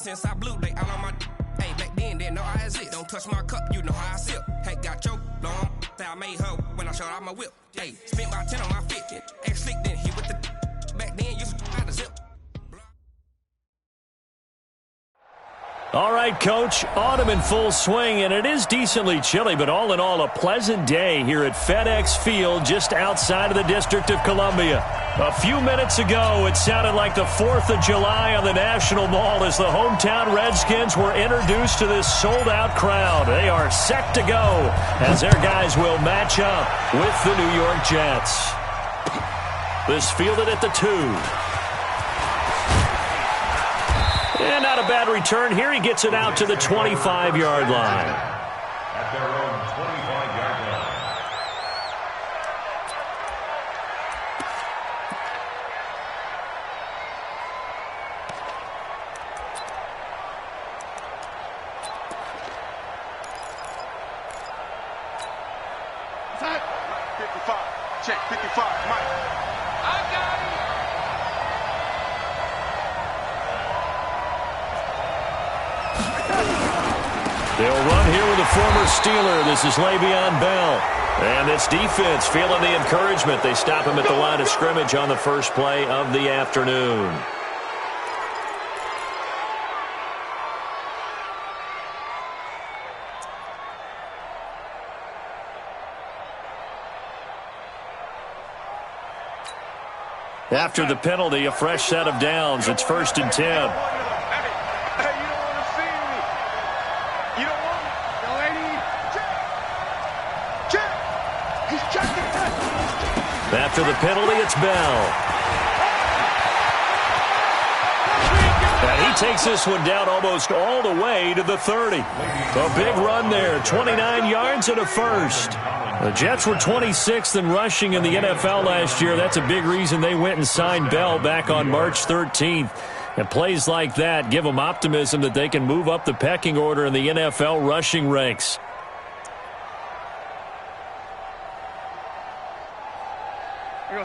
since I blew, they all on my. Hey, back then, didn't know I exist. Don't touch my cup, you know how I sip. Hey, got your long. Say I made her when I showed out my whip. Hey, spent about 10 on my fit. Ex slick, then hit with the. Back then, used to out the zip. All right, Coach, autumn in full swing, and it is decently chilly, but all in all, a pleasant day here at FedEx Field just outside of the District of Columbia. A few minutes ago, it sounded like the 4th of July on the National Mall as the hometown Redskins were introduced to this sold-out crowd. They are set to go as their guys will match up with the New York Jets. This fielded at the 2. And not a bad return here. He gets it out to the 25-yard line. At their own 25-yard line. Set. 55. Check. 55. Mike. I got it. They'll run here with a former Steeler. This is Le'Veon Bell. And this defense feeling the encouragement. They stop him at the line of scrimmage on the first play of the afternoon. After the penalty, a fresh set of downs. It's 1st and 10. After the penalty, it's Bell. And he takes this one down almost all the way to the 30. A big run there, 29 yards and a first. The Jets were 26th in rushing in the NFL last year. That's a big reason they went and signed Bell back on March 13th. And plays like that give them optimism that they can move up the pecking order in the NFL rushing ranks.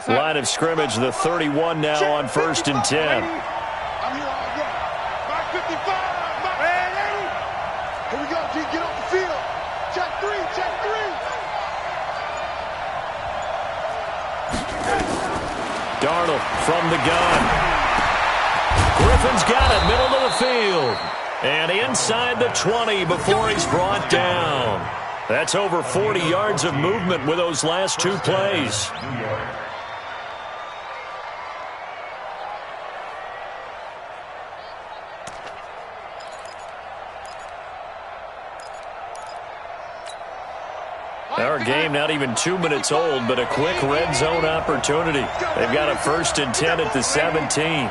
Line of scrimmage, the 31 now on 1st and 10. I'm here all right. Mark 55. Here we go, G. Get off the field. Check 3. Check 3. Darnold from the gun. Griffin's got it, middle of the field. And inside the 20 before he's brought down. That's over 40 yards of movement with those last 2 plays. Our game not even 2 minutes old, but a quick red zone opportunity. They've got a 1st and 10 at the 17.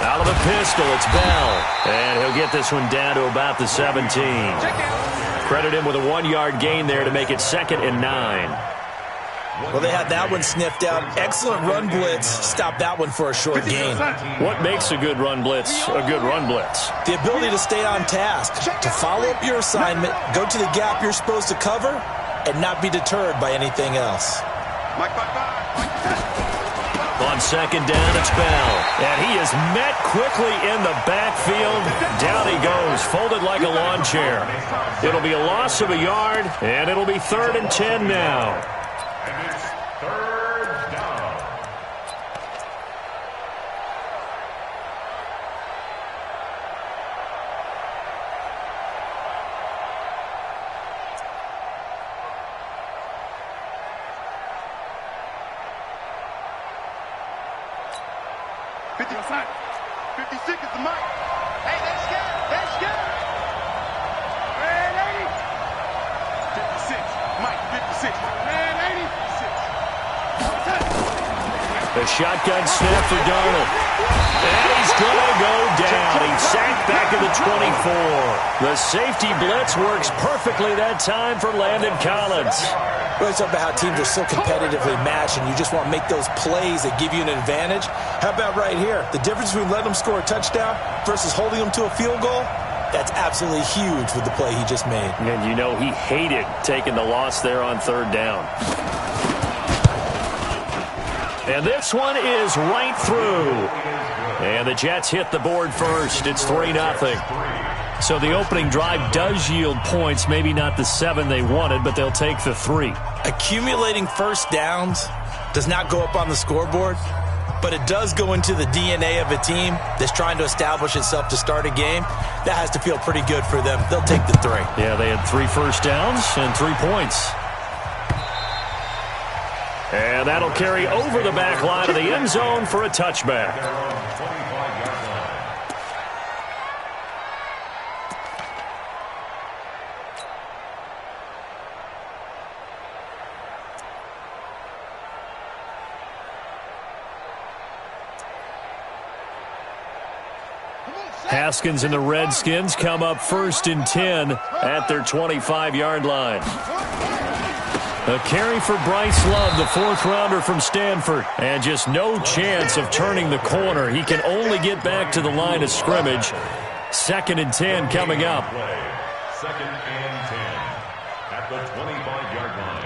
Out of the pistol, it's Bell. And he'll get this one down to about the 17. Credit him with a 1-yard gain there to make it 2nd and 9. Well, they had that one sniffed out. Excellent run blitz. Stop that one for a short gain. What makes a good run blitz a good run blitz? The ability to stay on task, to follow up your assignment, go to the gap you're supposed to cover, and not be deterred by anything else. On 2nd down, it's Bell. And he is met quickly in the backfield. Down he goes, folded like a lawn chair. It'll be a loss of a yard, and it'll be 3rd and 10 now. And it's 3rd down. Outside. 56 is the mic. Hey, that's good. That's good. Red 80. 56. Mike, 56. Red 80. The shotgun snap for Darnold. And he's going to go down. He's sacked back at the 24. The safety blitz works perfectly that time for Landon Collins. We always talk about how teams are so competitively matched and you just want to make those plays that give you an advantage. How about right here? The difference between letting them score a touchdown versus holding them to a field goal, that's absolutely huge with the play he just made. And you know he hated taking the loss there on 3rd down. And this one is right through. And the Jets hit the board first. It's 3-0. So the opening drive does yield points, maybe not the 7 they wanted, but they'll take the 3. Accumulating first downs does not go up on the scoreboard, but it does go into the DNA of a team that's trying to establish itself to start a game. That has to feel pretty good for them. They'll take the 3. Yeah, they had 3 first downs and 3 points. And that'll carry over the back line of the end zone for a touchback. Haskins and the Redskins come up 1st and 10 at their 25-yard line. A carry for Bryce Love, the 4th-rounder from Stanford. And just no chance of turning the corner. He can only get back to the line of scrimmage. 2nd and 10 coming up. 2nd and 10 at the 25-yard line.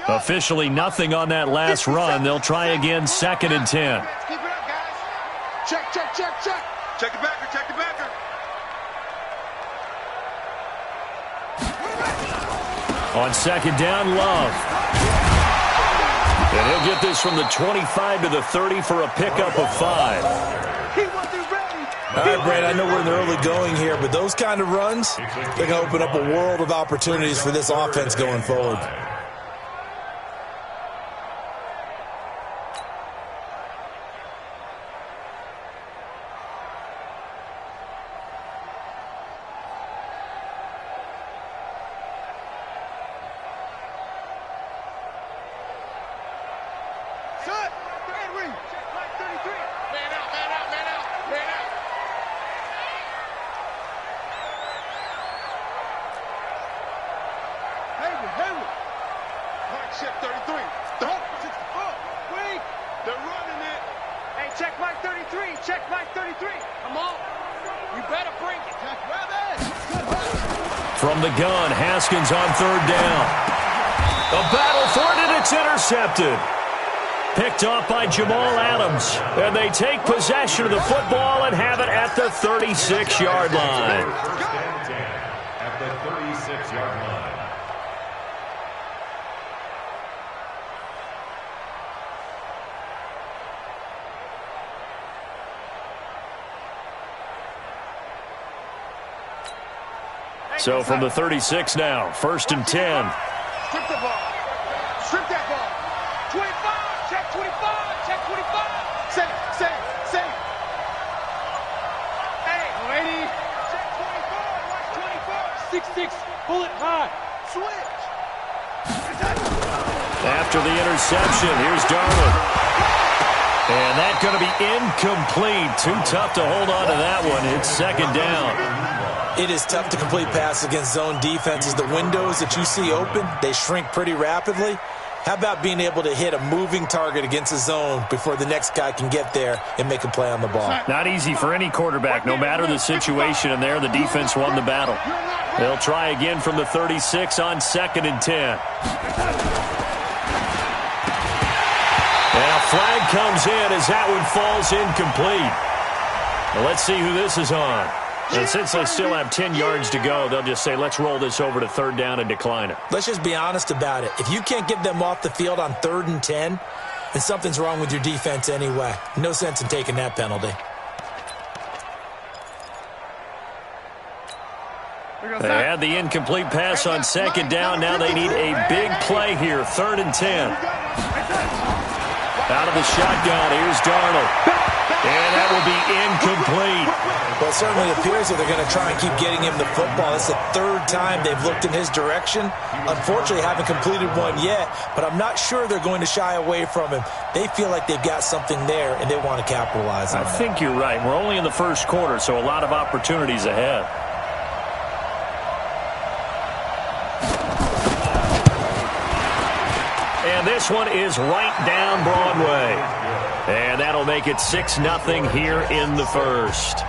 Officially nothing on that last run. They'll try again 2nd and 10. Keep it up, guys. Check, check, check, check. Check the backer, check the backer. On 2nd down, Love. And he'll get this from the 25 to the 30 for a pickup of 5. He wasn't ready. All right, Brad, I know we're in the early going here, but those kind of runs, they're going to open up a world of opportunities for this offense going forward. Check 33. Don't. 64. Wait. They're running it. Hey, check Mike 33. Check Mike 33. Come on. You better bring it. Check From the gun, Haskins on 3rd down. A battle for it, and it's intercepted. Picked off by Jamal Adams. And they take possession of the football and have it at the 36-yard line. 1st and 10 at the 36-yard line. So from the 36 now, 1st and 10. Strip the ball. Strip that ball. 25. Check 25. Check 25. Say it. Hey, lady. Check 24. Watch 24. 6'6". Pull it high. Switch. After the interception, here's Darnold. And that's going to be incomplete. Too tough to hold on to that one. It's 2nd down. It is tough to complete passes against zone defenses. The windows that you see open, they shrink pretty rapidly. How about being able to hit a moving target against a zone before the next guy can get there and make a play on the ball? Not easy for any quarterback, no matter the situation. And there, the defense won the battle. They'll try again from the 36 on 2nd and 10. And a flag comes in as that one falls incomplete. Well, let's see who this is on. And since they still have 10 yards to go, they'll just say, let's roll this over to 3rd down and decline it. Let's just be honest about it. If you can't get them off the field on 3rd and 10, then something's wrong with your defense anyway. No sense in taking that penalty. They had the incomplete pass on 2nd down. Now they need a big play here, 3rd and 10. Out of the shotgun, here's Darnold. And that will be incomplete. Well, it certainly appears that they're going to try and keep getting him the football. It's the 3rd time they've looked in his direction. Unfortunately, haven't completed one yet, but I'm not sure they're going to shy away from him. They feel like they've got something there, and they want to capitalize on it. I think you're right. We're only in the 1st quarter, so a lot of opportunities ahead. And this one is right down Broadway. And that'll make it 6-0 here in the 1st.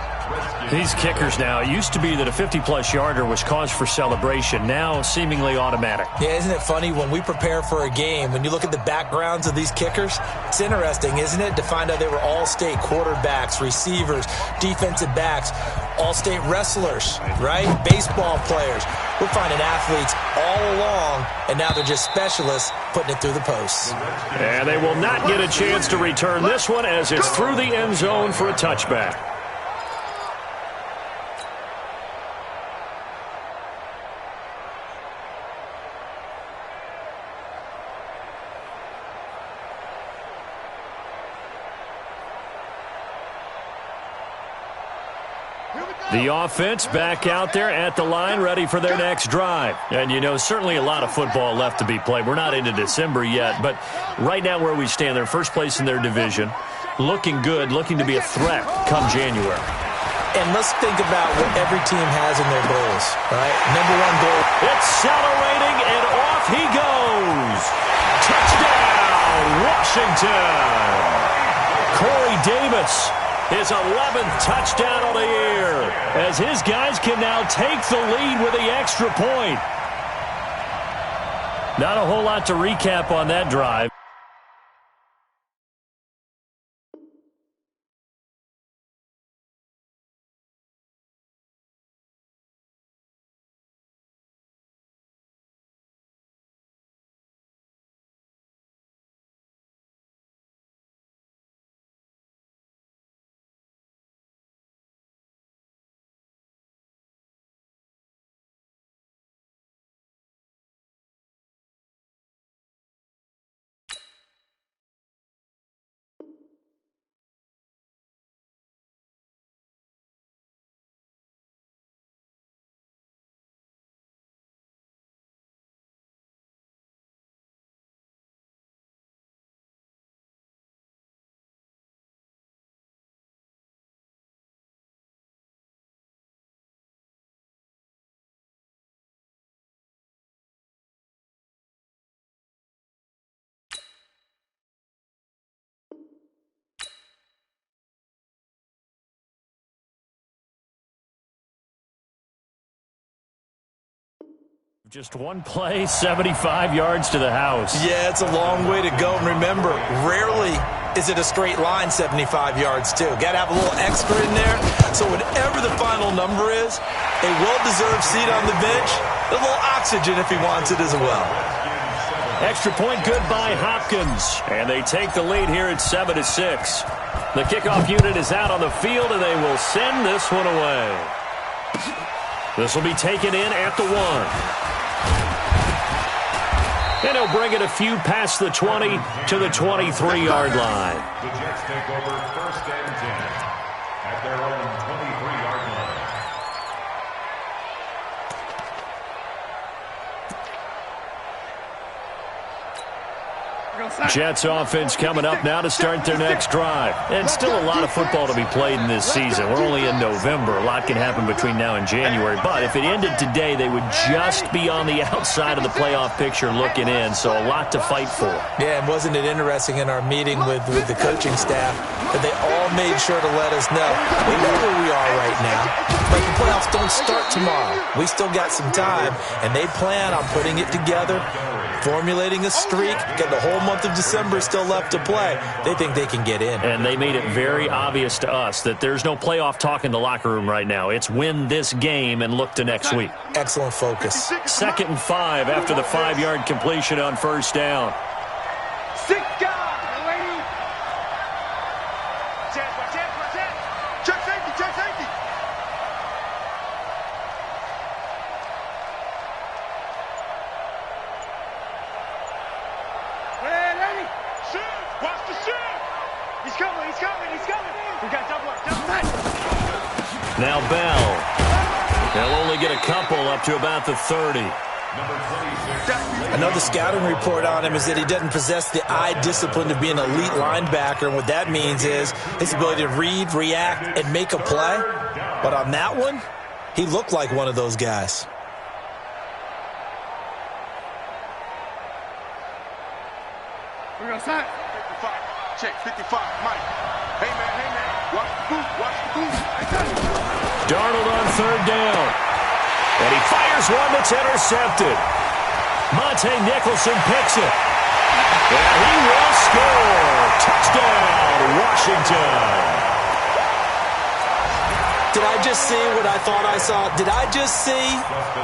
These kickers now, it used to be that a 50-plus yarder was cause for celebration. Now, seemingly automatic. Yeah, isn't it funny when we prepare for a game, when you look at the backgrounds of these kickers, it's interesting, isn't it, to find out they were all-state quarterbacks, receivers, defensive backs, all-state wrestlers, right? Baseball players. We're finding athletes all along, and now they're just specialists putting it through the posts. And they will not get a chance to return this one as it's through the end zone for a touchback. The offense back out there at the line, ready for their next drive. And, you know, certainly a lot of football left to be played. We're not into December yet, but right now where we stand, they're first place in their division, looking good, looking to be a threat come January. And let's think about what every team has in their goals, right? Number one goal. Accelerating, and off he goes. Touchdown, Washington. Corey Davis. His 11th touchdown of the year, as his guys can now take the lead with the extra point. Not a whole lot to recap on that drive. Just one play, 75 yards to the house. Yeah, it's a long way to go. And remember, rarely is it a straight line 75 yards, too. Got to have a little extra in there. So whatever the final number is, a well-deserved seat on the bench, a little oxygen if he wants it as well. Extra point good by Hopkins. And they take the lead here at 7-6. The kickoff unit is out on the field, and they will send this one away. This will be taken in at the 1. And he'll bring it a few past the 20 to the 23-yard line. The Jets take over 1st and 10 at their own 23-yard line. Jets offense coming up now to start their next drive. And still a lot of football to be played in this season. We're only in November. A lot can happen between now and January. But if it ended today, they would just be on the outside of the playoff picture looking in. So a lot to fight for. Yeah, and wasn't it interesting in our meeting with the coaching staff that they all made sure to let us know we know where we are right now, but the playoffs don't start tomorrow. We still got some time, and they plan on putting it together, formulating a streak, getting the whole month of December still left to play. They think they can get in. And they made it very obvious to us that there's no playoff talk in the locker room right now. It's win this game and look to next week. Excellent focus. 2nd and 5 after the 5-yard completion on 1st down. Now Bell. They'll only get a couple up to about the 30. Another scouting report on him is that he doesn't possess the eye discipline to be an elite linebacker. And what that means is his ability to read, react, and make a play. But on that one, he looked like one of those guys. We're going to sign. 55. Check 55. Mike. Hey, man. Watch the boot. Darnold on third down. And he fires one that's intercepted. Monte Nicholson picks it. And he will score. Touchdown, Washington. Did I just see what I thought I saw? Did I just see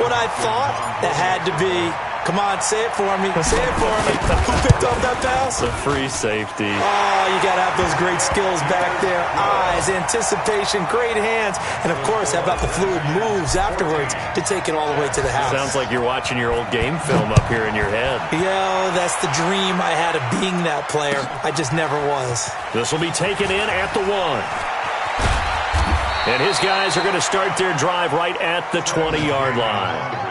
what I thought? That had to be. Come on, say it for me. Say it for me. Who picked up that pass? The free safety. Oh, you got to have those great skills back there. Eyes, anticipation, great hands. And, of course, how about the fluid moves afterwards to take it all the way to the house? Sounds like you're watching your old game film up here in your head. Yeah, that's the dream I had of being that player. I just never was. This will be taken in at the 1. And his guys are going to start their drive right at the 20-yard line.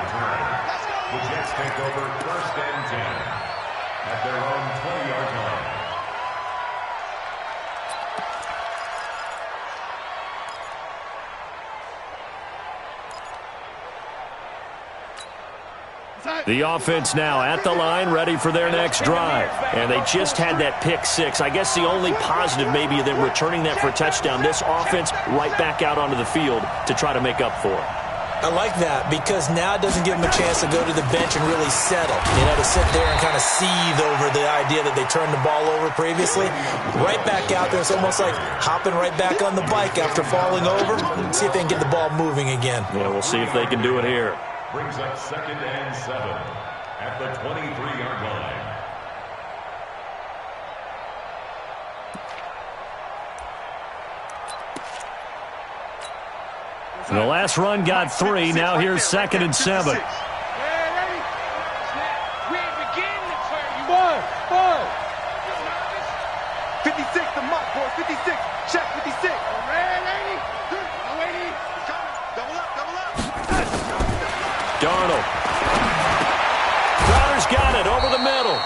The Jets take over 1st and 10 at their own 20-yard line. The offense now at the line, ready for their next drive. And they just had that pick 6. I guess the only positive maybe of them returning that for a touchdown. This offense right back out onto the field to try to make up for it. I like that because now it doesn't give them a chance to go to the bench and really settle. To sit there and kind of seethe over the idea that they turned the ball over previously. Right back out there. It's almost like hopping right back on the bike after falling over. See if they can get the ball moving again. Yeah, we'll see if they can do it here. Brings up 2nd and 7 at the 23-yard line. And the last run got 3. Now here's 2nd and 7. Darnold. Crowder's got it over the middle.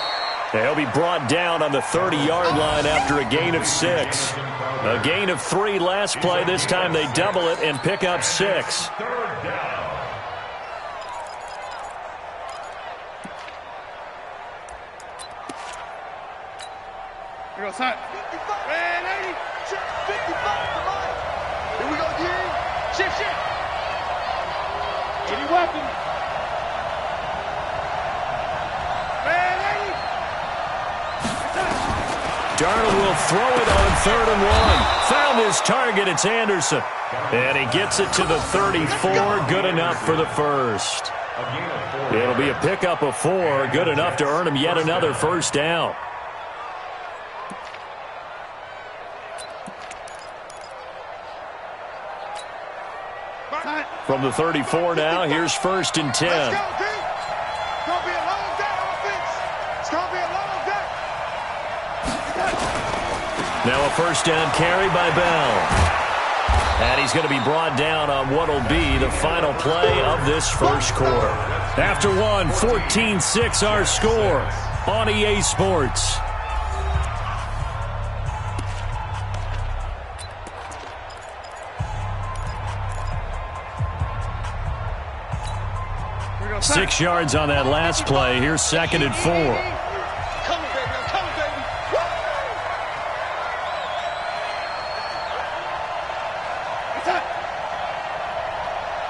He'll be brought down on the 30-yard line after a gain of 6. A gain of 3 last play. This time they double it and pick up 6. 3rd down. Here we go, son. 80. 55, come on. Here we go, G. Shift. 80 weapon. 80. Darnold will throw it on 3rd and 1. Found his target. It's Anderson. And he gets it to the 34. Good enough for the first. It'll be a pickup of 4. Good enough to earn him yet another first down. From the 34 now, here's 1st and 10. Let's go, D. It's going to be a long day, offense. It's going to be a long day. Now a first down carry by Bell. And he's going to be brought down on what will be the final play of this first quarter. After 1, 14-6 our score on EA Sports. Here we go, 6 yards on that last play. Here's 2nd and 4. I'm coming, baby. I'm coming, baby. Woo!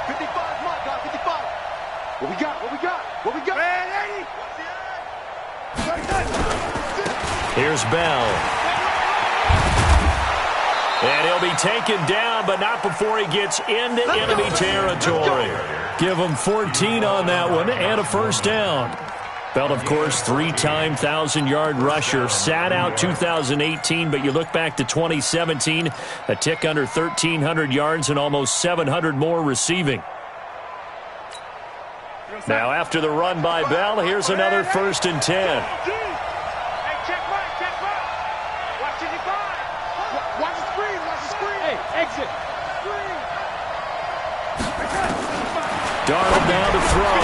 55, my God, 55. What we got? Man, 80. Here's Bell. And he'll be taken down, but not before he gets into enemy territory. Give him 14 on that one and a first down. Bell, of course, 3-time 1,000-yard rusher. Sat out 2018, but you look back to 2017, a tick under 1,300 yards and almost 700 more receiving. Now, after the run by Bell, here's another 1st and 10. Hey, check mark. Watch 55. Watch the screen. Hey, exit. Darnold down to throw.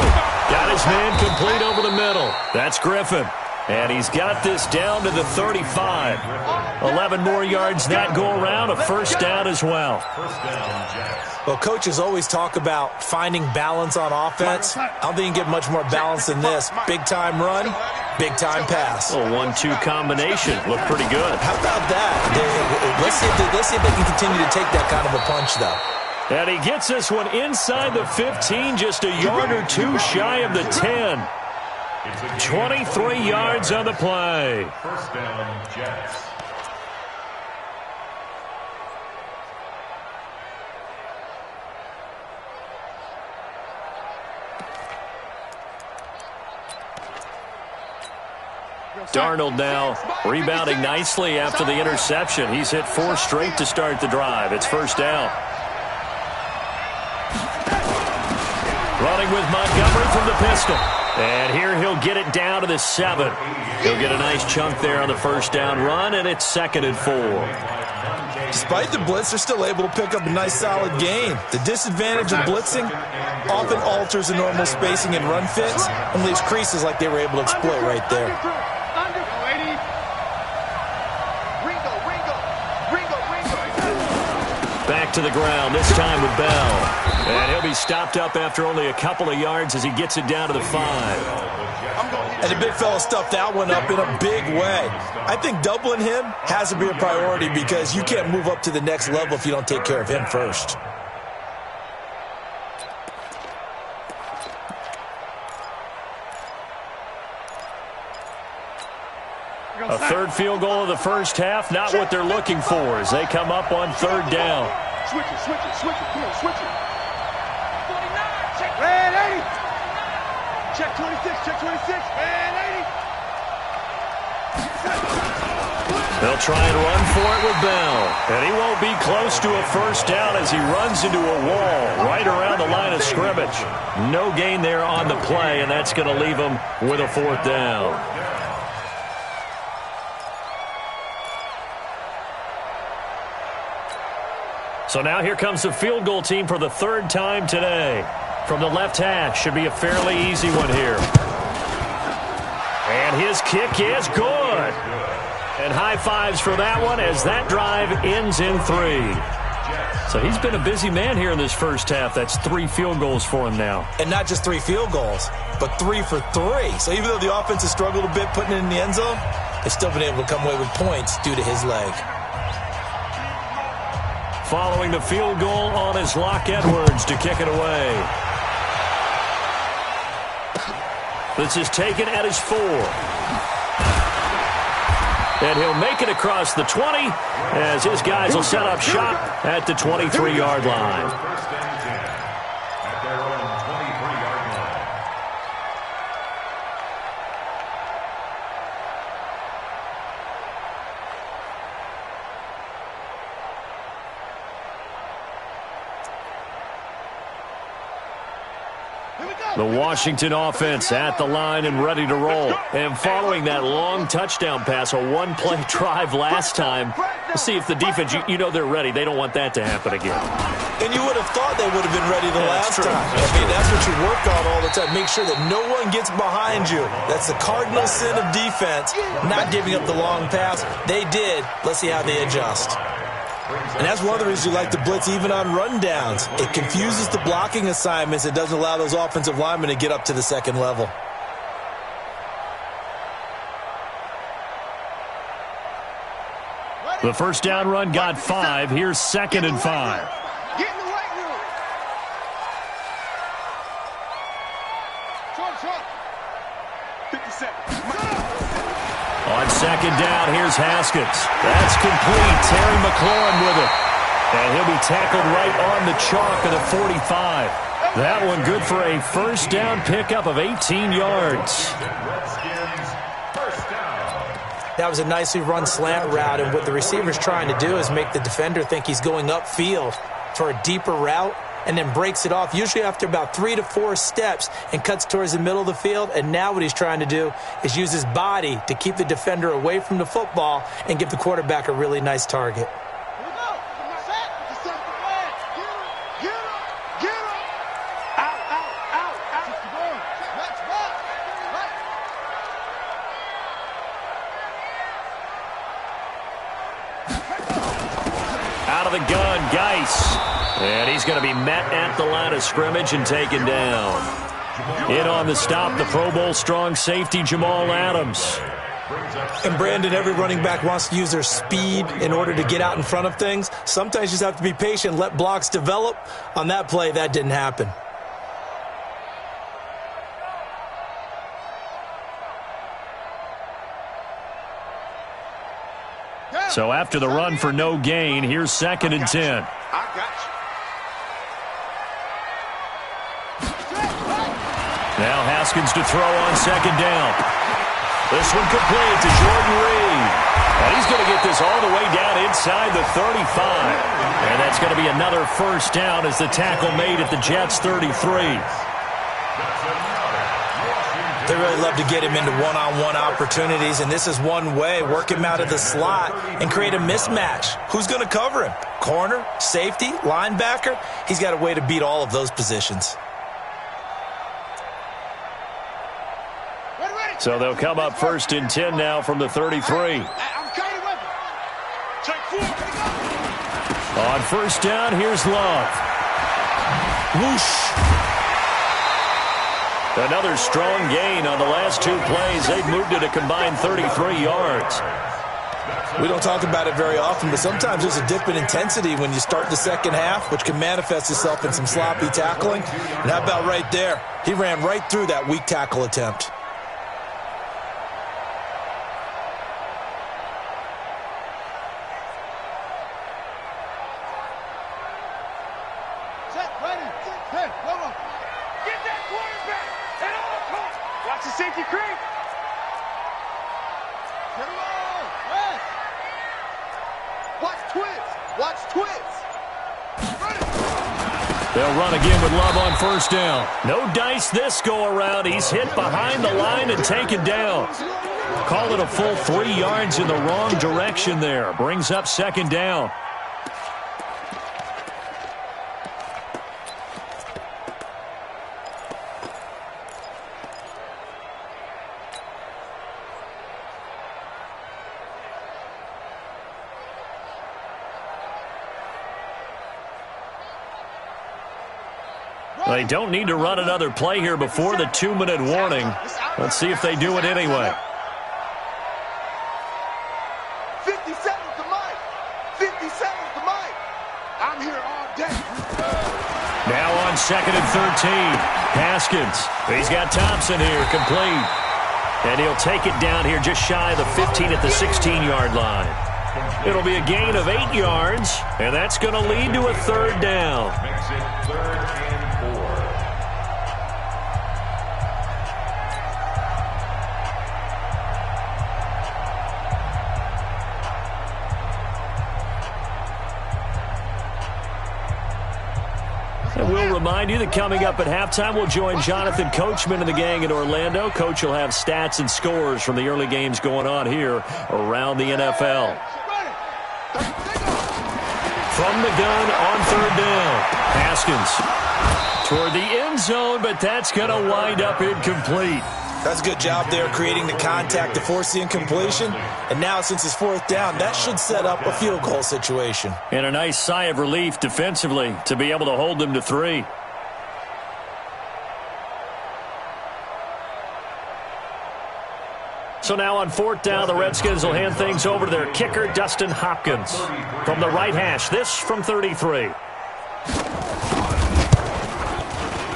Got his man complete over the middle. That's Griffin. And he's got this down to the 35. 11 more yards that go around. A first down as well. First down, Jets. Well, coaches always talk about finding balance on offense. I don't think you can get much more balance than this. Big-time run, big-time pass. A 1-2 combination. Looked pretty good. How about that? Let's see if they can continue to take that kind of a punch, though. And he gets this one inside the 15, just a yard or two shy of the 10. 23 yards on the play. First down, Jets. Darnold now rebounding nicely after the interception. He's hit 4 straight to start the drive. It's first down. Running with Montgomery from the pistol. And here he'll get it down to the 7. He'll get a nice chunk there on the first down run, and it's 2nd and 4. Despite the blitz, they're still able to pick up a nice solid gain. The disadvantage of blitzing often alters the normal spacing and run fits and leaves creases like they were able to exploit right there. Back to the ground, this time with Bell. And he'll be stopped up after only a couple of yards as he gets it down to the 5. And the big fella stuffed that one up in a big way. I think doubling him has to be a priority because you can't move up to the next level if you don't take care of him first. A third field goal of the first half, not what they're looking for as they come up on 3rd down. Switch it, switch it, switch it. Come on, switch it. 49, check. Red 80. Check 26, check 26. Red 80. They'll try and run for it with Bell. And he won't be close to a first down as he runs into a wall right around the line of scrimmage. No gain there on the play, and that's going to leave him with a 4th down. So now here comes the field goal team for the 3rd time today. From the left hash, should be a fairly easy one here. And his kick is good. And high fives for that one as that drive ends in 3. So he's been a busy man here in this first half. That's 3 field goals for him now. And not just 3 field goals, but 3 for 3. So even though the offense has struggled a bit putting it in the end zone, they've still been able to come away with points due to his leg. Following the field goal on his Locke Edwards to kick it away. This is taken at his 4. And he'll make it across the 20 as his guys will set up shop at the 23-yard line. The Washington offense at the line and ready to roll. And following that long touchdown pass, a 1-play drive last time, we'll see if the defense, you know they're ready. They don't want that to happen again. And you would have thought they would have been ready the last time. I mean, that's what you work on all the time. Make sure that no one gets behind you. That's the cardinal sin of defense, not giving up the long pass. They did. Let's see how they adjust. And that's one of the reasons you like to blitz even on rundowns. It confuses the blocking assignments. It doesn't allow those offensive linemen to get up to the second level. The first down run got 5. Here's 2nd and 5. Get in the weight room. Short. 50 seconds. On 2nd down, here's Haskins. That's complete. Terry McLaurin with it. And he'll be tackled right on the chalk of the 45. That one good for a first down pickup of 18 yards. That was a nicely run slant route, and what the receiver's trying to do is make the defender think he's going upfield for a deeper route, and then breaks it off, usually after about 3 to 4 steps, and cuts towards the middle of the field. And now what he's trying to do is use his body to keep the defender away from the football and give the quarterback a really nice target. Out of the gun, Geis. And he's going to be met at the line of scrimmage and taken down. In on the stop, the Pro Bowl strong safety Jamal Adams. And Brandon, every running back wants to use their speed in order to get out in front of things. Sometimes you just have to be patient, let blocks develop. On that play, that didn't happen. So after the run for no gain, here's 2nd and 10. I got you. Now Haskins to throw on 2nd down. This one complete to Jordan Reed. And he's going to get this all the way down inside the 35. And that's going to be another first down as the tackle made at the Jets' 33. They really love to get him into one-on-one opportunities, and this is one way. Work him out of the slot and create a mismatch. Who's going to cover him? Corner, safety, linebacker? He's got a way to beat all of those positions. So they'll come up 1st and 10 now from the 33. On 1st down, here's Love. Whoosh. Another strong gain on the last 2 plays. They've moved it a combined 33 yards. We don't talk about it very often, but sometimes there's a dip in intensity when you start the second half, which can manifest itself in some sloppy tackling. And how about right there? He ran right through that weak tackle attempt. Safety creep. Watch twins. Watch twins. They'll run again with Love on 1st down. No dice this go around. He's hit behind the line and taken down. Call it a full 3 yards in the wrong direction there. Brings up 2nd down. They don't need to run another play here before the 2-minute warning. Let's see if they do it anyway. 57's the mic. 57's the mic. I'm here all day. Now on 2nd and 13. Haskins. He's got Thompson here, complete. And he'll take it down here just shy of the 15 at the 16-yard line. It'll be a gain of 8 yards, and that's going to lead to a 3rd down. Makes it 3rd and 4. And we'll remind you that coming up at halftime, we'll join Jonathan Coachman and the gang in Orlando. Coach will have stats and scores from the early games going on here around the NFL. From the gun on 3rd down. Haskins toward the end zone, but that's going to wind up incomplete. That's a good job there creating the contact to force the incompletion. And now since it's 4th down, that should set up a field goal situation. And a nice sigh of relief defensively to be able to hold them to 3. So now on 4th down, the Redskins will hand things over to their kicker, Dustin Hopkins. From the right hash, this from 33.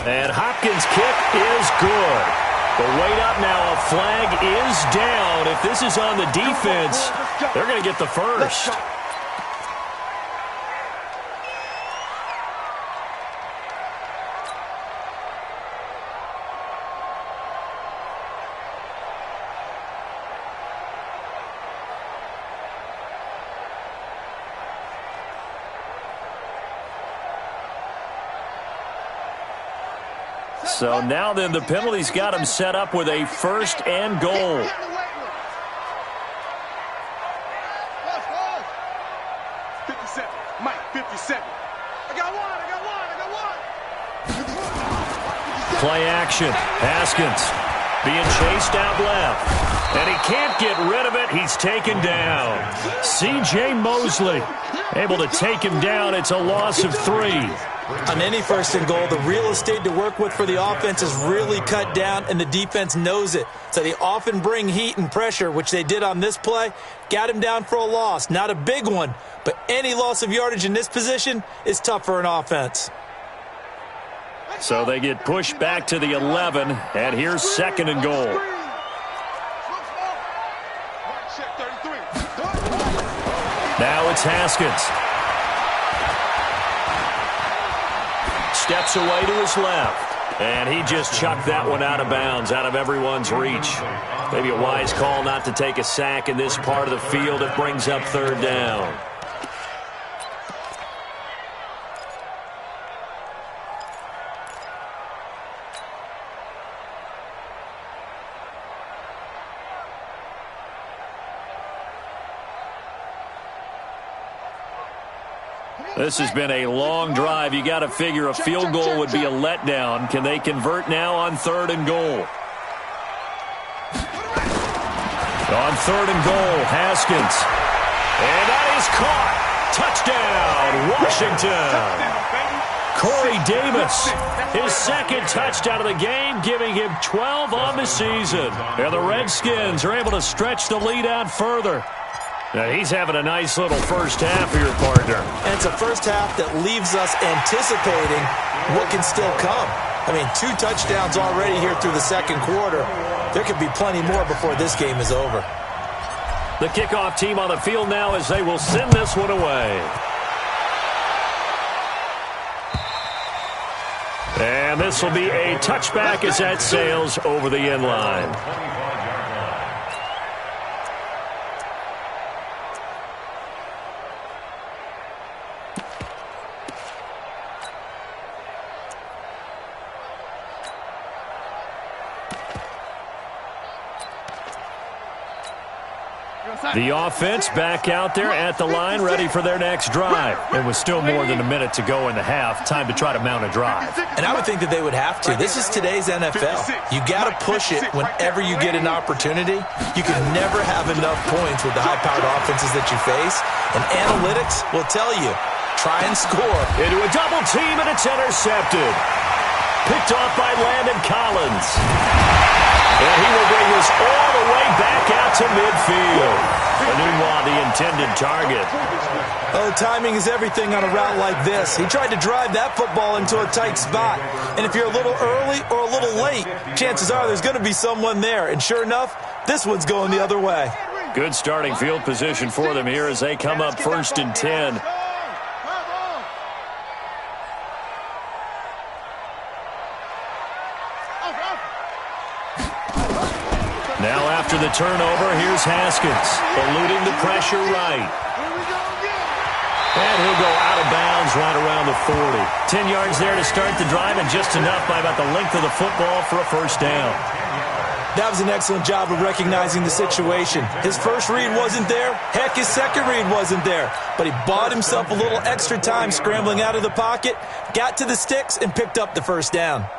And Hopkins' kick is good. The wait up now, a flag is down. If this is on the defense, they're going to get the first. So now then the penalty's got him set up with a 1st and goal. 57. Mike, 57. I got one. Play action. Haskins being chased out left. And he can't get rid of it. He's taken down. C.J. Mosley able to take him down. It's a loss of 3. On any first and goal, the real estate to work with for the offense is really cut down, and the defense knows it. So they often bring heat and pressure, which they did on this play. Got him down for a loss. Not a big one, but any loss of yardage in this position is tough for an offense. So they get pushed back to the 11, and here's second and goal. Now it's Haskins. Steps away to his left. And he just chucked that one out of bounds, out of everyone's reach. Maybe a wise call not to take a sack in this part of the field. It brings up third down. This has been a long drive. You got to figure a field goal would be a letdown. Can they convert now on third and goal? On third and goal, Haskins. And that is caught. Touchdown, Washington. Corey Davis, his second touchdown of the game, giving him 12 on the season. And the Redskins are able to stretch the lead out further. Now he's having a nice little first half here, partner. And it's a first half that leaves us anticipating what can still come. I mean, 2 touchdowns already here through the second quarter. There could be plenty more before this game is over. The kickoff team on the field now as they will send this one away. And this will be a touchback as that sails over the end line. The offense back out there at the line, ready for their next drive. It was still more than a minute to go in the half. Time to try to mount a drive. And I would think that they would have to. This is today's NFL. You got to push it whenever you get an opportunity. You can never have enough points with the high-powered offenses that you face. And analytics will tell you, try and score. Into a double team, and it's intercepted. Picked off by Landon Collins. And he will bring this all the way back out to midfield. Anunwa, the intended target. Oh, timing is everything on a route like this. He tried to drive that football into a tight spot. And if you're a little early or a little late, chances are there's going to be someone there. And sure enough, this one's going the other way. Good starting field position for them here as they come up 1st and 10. Now after the turnover, here's Haskins, eluding the pressure right. And he'll go out of bounds right around the 40. 10 yards there to start the drive, and just enough by about the length of the football for a first down. That was an excellent job of recognizing the situation. His first read wasn't there. Heck, his second read wasn't there. But he bought himself a little extra time scrambling out of the pocket, got to the sticks, and picked up the first down.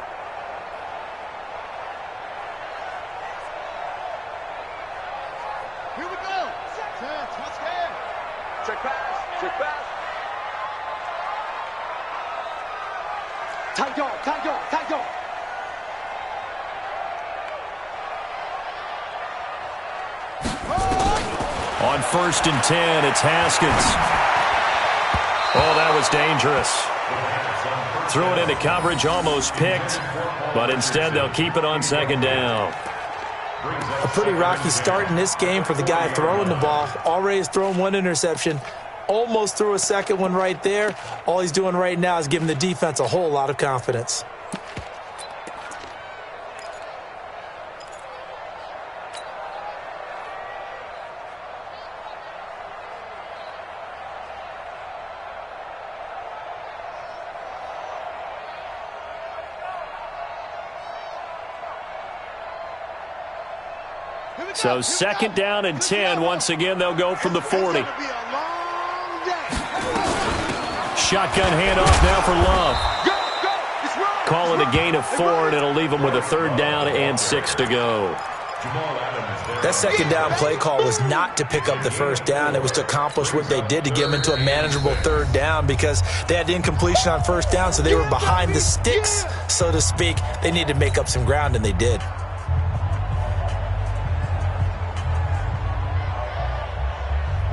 On 1st and 10, it's Haskins. Oh, that was dangerous. Threw it into coverage, almost picked, but instead they'll keep it on 2nd down. A pretty rocky start in this game for the guy throwing the ball. Already has thrown 1 interception. Almost threw a second one right there. All he's doing right now is giving the defense a whole lot of confidence. So 2nd down and 10. Once again, they'll go from the 40. Shotgun handoff now for Love. Call it a gain of 4, and it'll leave them with a 3rd down and 6 to go. That second down play call was not to pick up the first down. It was to accomplish what they did, to get them into a manageable third down, because they had incompletion on first down, so they were behind the sticks, so to speak. They needed to make up some ground, and they did.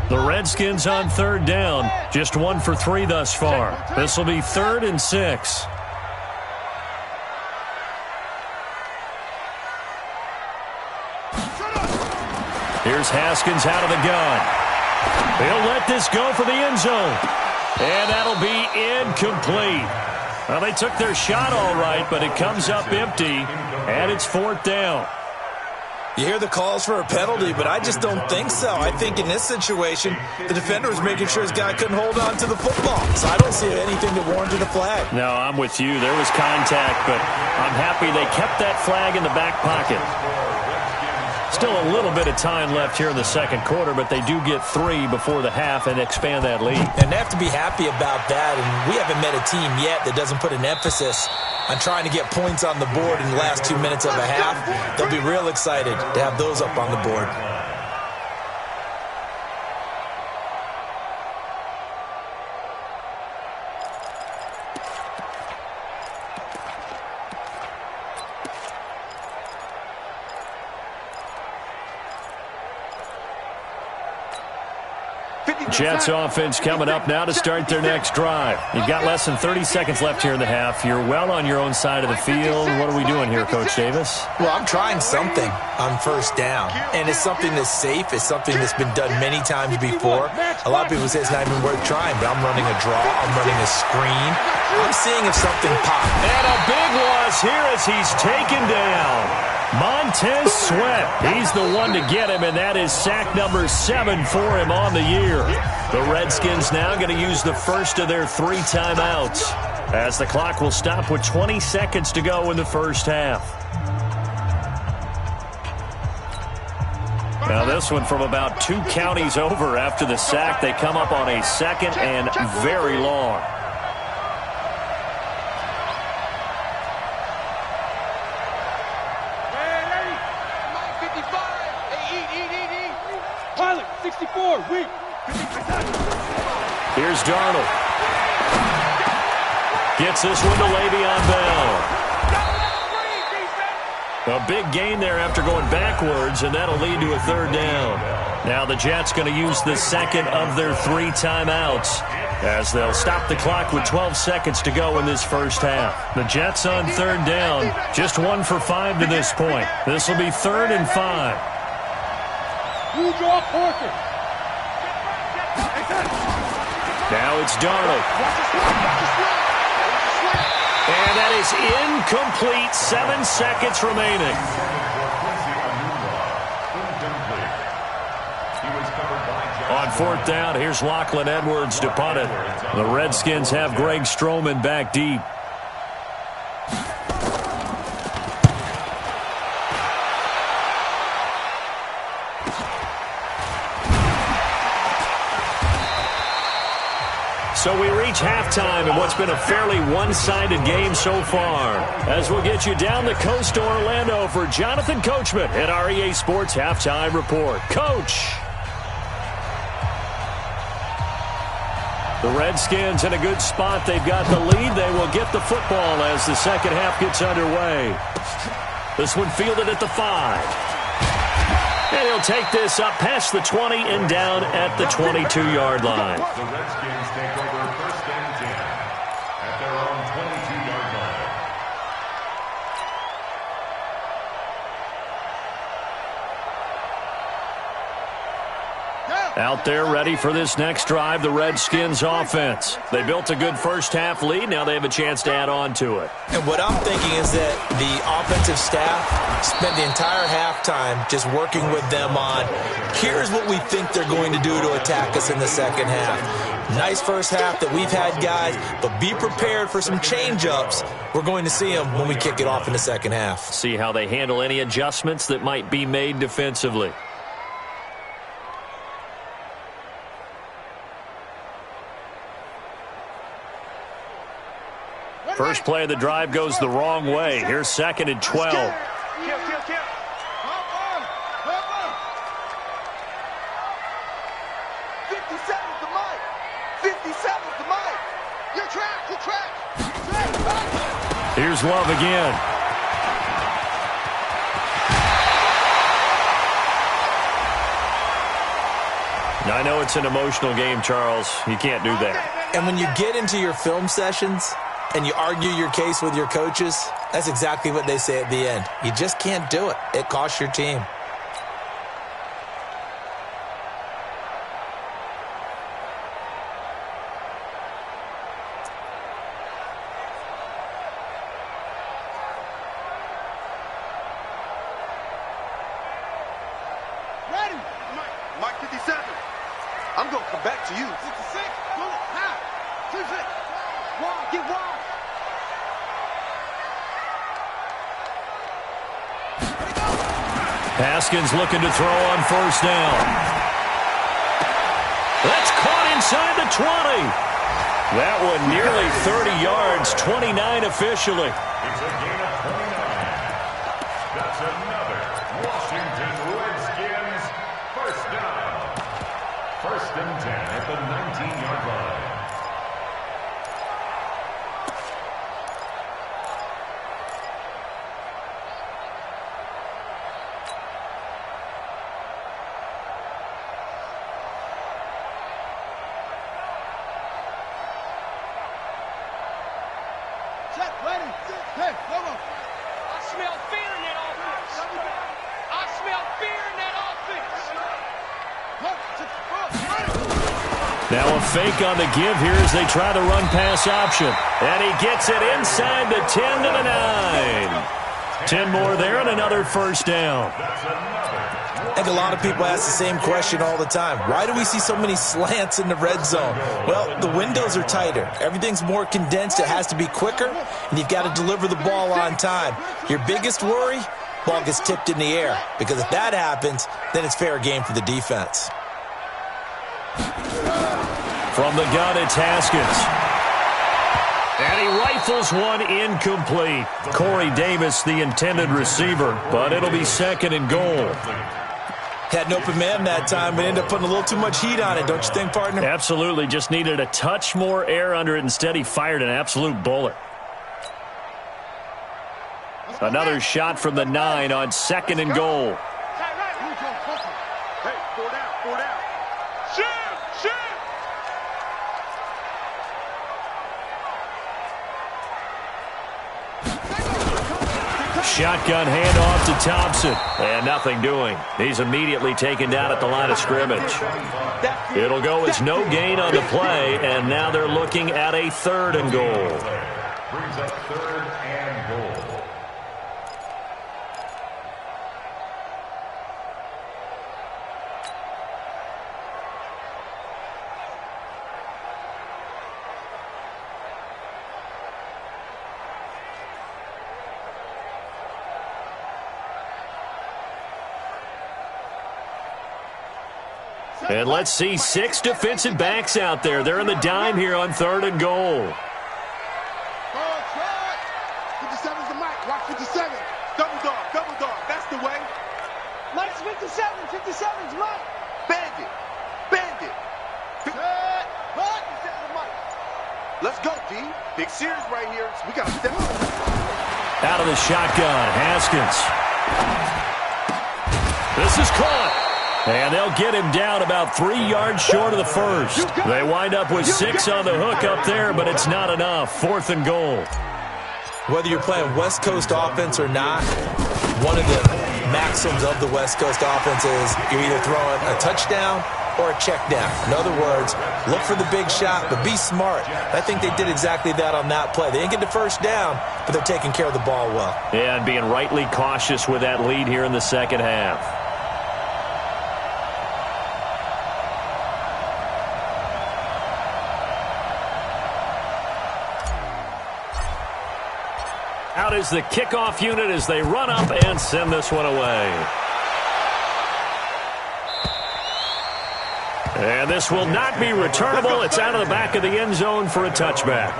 The Redskins on third down, just 1 for 3 thus far. This will be 3rd and 6. Here's Haskins out of the gun. He'll let this go for the end zone. And that'll be incomplete. Well, they took their shot all right, but it comes up empty, and it's 4th down. You hear the calls for a penalty, but I just don't think so. I think in this situation, the defender was making sure his guy couldn't hold on to the football. So I don't see anything that warranted a flag. No, I'm with you. There was contact, but I'm happy they kept that flag in the back pocket. Still a little bit of time left here in the second quarter, but they do get 3 before the half and expand that lead. And they have to be happy about that, and we haven't met a team yet that doesn't put an emphasis on trying to get points on the board in the last 2 minutes of a half. They'll be real excited to have those up on the board. Jets offense coming up now to start their next drive. You've got less than 30 seconds left here in the half. You're well on your own side of the field. What are we doing here, Coach Davis? Well, I'm trying something on first down, and it's something that's safe. It's something that's been done many times before. A lot of people say it's not even worth trying, but I'm running a draw. I'm running a screen. I'm seeing if something pops. And a big loss here as he's taken down. Montez Sweat, he's the one to get him, and that is sack number 7 for him on the year. The Redskins now going to use the first of their 3 timeouts, as the clock will stop with 20 seconds to go in the first half. Now this one from about 2 counties over after the sack. They come up on a 2nd and very long. Here's Darnold. Gets this one to Le'Veon Bell. A big gain there after going backwards, and that'll lead to a 3rd down. Now the Jets going to use the second of their 3 timeouts, as they'll stop the clock with 12 seconds to go in this first half. The Jets on 3rd down, just 1 for 5 to this point. This will be 3rd and 5. Now it's Darnold. And that is incomplete. 7 seconds remaining. On 4th down, here's Lachlan Edwards to punt it. The Redskins have Greg Stroman back deep. So we reach halftime in what's been a fairly one-sided game so far. As we'll get you down the coast to Orlando for Jonathan Coachman at our EA Sports Halftime Report. Coach! The Redskins in a good spot. They've got the lead. They will get the football as the second half gets underway. This one fielded at the 5. And he'll take this up past the 20 and down at the 22-yard line. The Redskins take over 1st and 10 at their own 22-yard line. Out there ready for this next drive, the Redskins offense. They built a good first half lead. Now they have a chance to add on to it. And what I'm thinking is that the offensive staff spent the entire halftime just working with them on, here's what we think they're going to do to attack us in the second half. Nice first half that we've had, guys, but be prepared for some change-ups. We're going to see them when we kick it off in the second half. See how they handle any adjustments that might be made defensively. First play of the drive goes the wrong way. Here's 2nd and 12. his love again. I know it's an emotional game, Charles. You can't do that. And when you get into your film sessions and you argue your case with your coaches, that's exactly what they say at the end. You just can't do it. It costs your team. Ready? Mike 57. I'm going to come back to you. 66. Pull it. Now. 66. Wide. Get wide. Haskins looking to throw on first down. That's caught inside the 20. That one nearly 30 yards, 29 officially. It's a gain of 29. That's another Washington Redskins first down. First and 10 at the 19-yard line. Check. Ready. Hey, come on. I smell fear in that offense. I smell fear in that offense. Now a fake on the give here as they try the run-pass option. And he gets it inside the 10 to the 9. 10 more there and another first down. I think a lot of people ask the same question all the time. Why do we see so many slants in the red zone? Well, the windows are tighter. Everything's more condensed. It has to be quicker, and you've got to deliver the ball on time. Your biggest worry, ball gets tipped in the air, because if that happens, then it's fair game for the defense. From the gun, it's Haskins. And he rifles one incomplete. Corey Davis, the intended receiver, but it'll be second and goal. Had an open man that time, but ended up putting a little too much heat on it, don't you think, partner? Absolutely. Just needed a touch more air under it. Instead, he fired an absolute bullet. Another shot from the 9 on second and goal. Hey, 4 down, 4 down. Shoot, shoot. Shotgun handoff to Thompson. And nothing doing. He's immediately taken down at the line of scrimmage. It'll go as no gain on the play, and now they're looking at a third and goal. Brings up third and goal. And let's see 6 defensive backs out there. They're in the dime here on third and goal. 57's the mic. Watch 57. Double dog, double dog. That's the way. Mike's 57. 57's Mike. Bandit. Bandit. Let's go, D. Big series right here. We got to step up. Out of the shotgun, Haskins. This is caught. And they'll get him down about 3 yards short of the first. They wind up with 6 on the hook up there, but it's not enough. Fourth and goal. Whether you're playing West Coast offense or not, one of the maxims of the West Coast offense is you're either throwing a touchdown or a check down. In other words, look for the big shot, but be smart. I think they did exactly that on that play. They didn't get the first down, but they're taking care of the ball well. Yeah, and being rightly cautious with that lead here in the second half. Out is the kickoff unit as they run up and send this one away. And this will not be returnable. It's out of the back of the end zone for a touchback.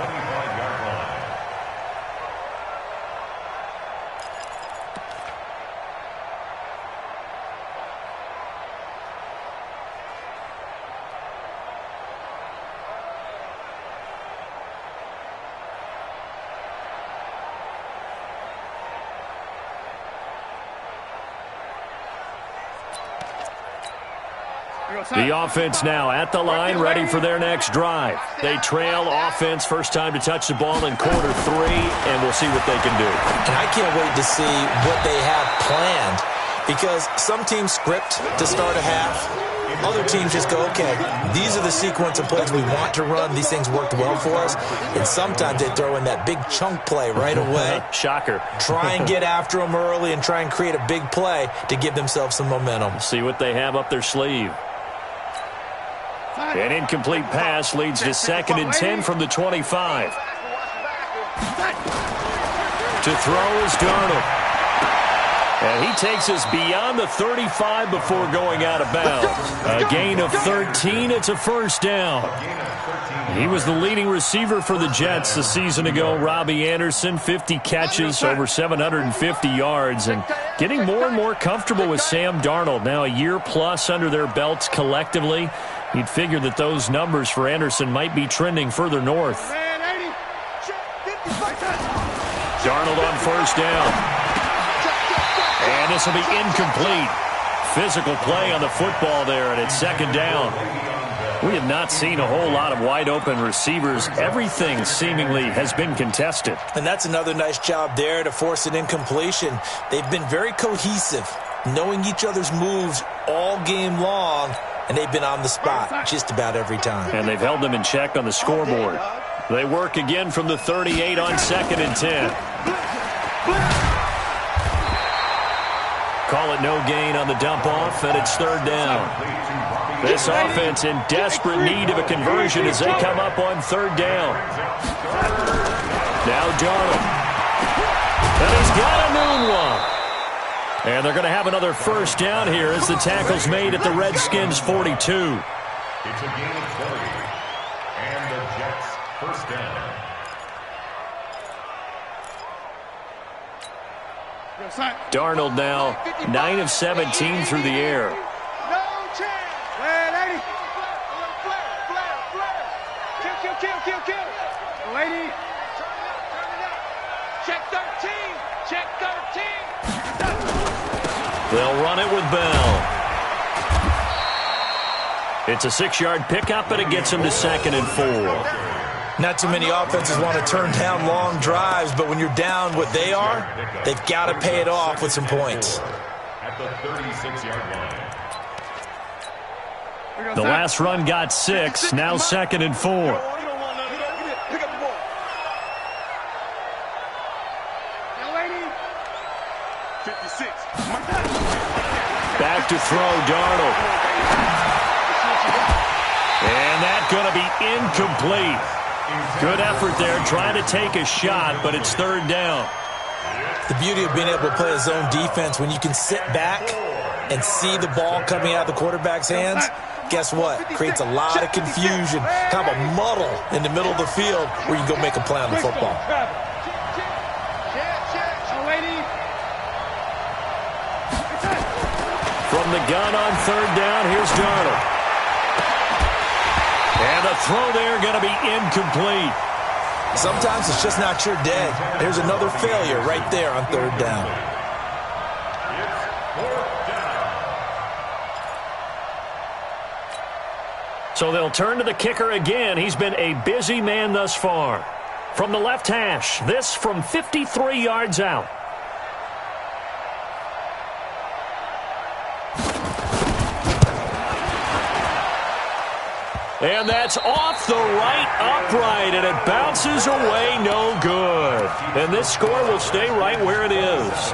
The offense now at the line, ready for their next drive. They trail offense, first time to touch the ball in quarter 3, and we'll see what they can do. And I can't wait to see what they have planned, because some teams script to start a half. Other teams just go, okay, these are the sequence of plays we want to run. These things worked well for us. And sometimes they throw in that big chunk play right away. Shocker. Try and get after them early and try and create a big play to give themselves some momentum. See what they have up their sleeve. An incomplete pass leads to 2nd and 10 from the 25. To throw is Darnold. And he takes us beyond the 35 before going out of bounds. A gain of 13. It's a first down. He was the leading receiver for the Jets a season ago. Robbie Anderson, 50 catches, over 750 yards, and getting more and more comfortable with Sam Darnold. Now a year plus under their belts collectively. You'd figure that those numbers for Anderson might be trending further north. Darnold on first down. And this will be incomplete. Physical play on the football there, and it's 2nd down. We have not seen a whole lot of wide-open receivers. Everything seemingly has been contested. And that's another nice job there to force an incompletion. They've been very cohesive, knowing each other's moves all game long, and they've been on the spot just about every time. And they've held them in check on the scoreboard. They work again from the 38 on 2nd and 10. Call it no gain on the dump-off, and it's 3rd down. This offense in desperate need of a conversion as they come up on 3rd down. Now Darnold. And he's got a new one. And they're going to have another first down here as the tackle's made at the Redskins' 42. It's a gain of 20. And the Jets first down. Darnold now 9 of 17 through the air. No chance. Flare, lady. Flare. Kill. Lady. Turn it up. Check 13. Check 13. They'll run it with Bell. It's a 6-yard pickup, and it gets him to 2nd and 4. Not too many offenses want to turn down long drives, but when you're down what they are, they've got to pay it off with some points. At the 36-yard line. The last run got 6, now 2nd and 4. Pick up the ball. Young lady. 56. Back to throw, Darnold. And that's going to be incomplete. Good effort there, trying to take a shot, but it's 3rd down. The beauty of being able to play a zone defense, when you can sit back and see the ball coming out of the quarterback's hands, guess what? Creates a lot of confusion, kind of a muddle in the middle of the field where you can go make a play on the football. From the gun on 3rd down, here's Darnold. And the throw there going to be incomplete. Sometimes it's just not your day. Here's another failure right there on 3rd down. So they'll turn to the kicker again. He's been a busy man thus far. From the left hash, this from 53 yards out. And that's off the right upright, and it bounces away no good. And this score will stay right where it is.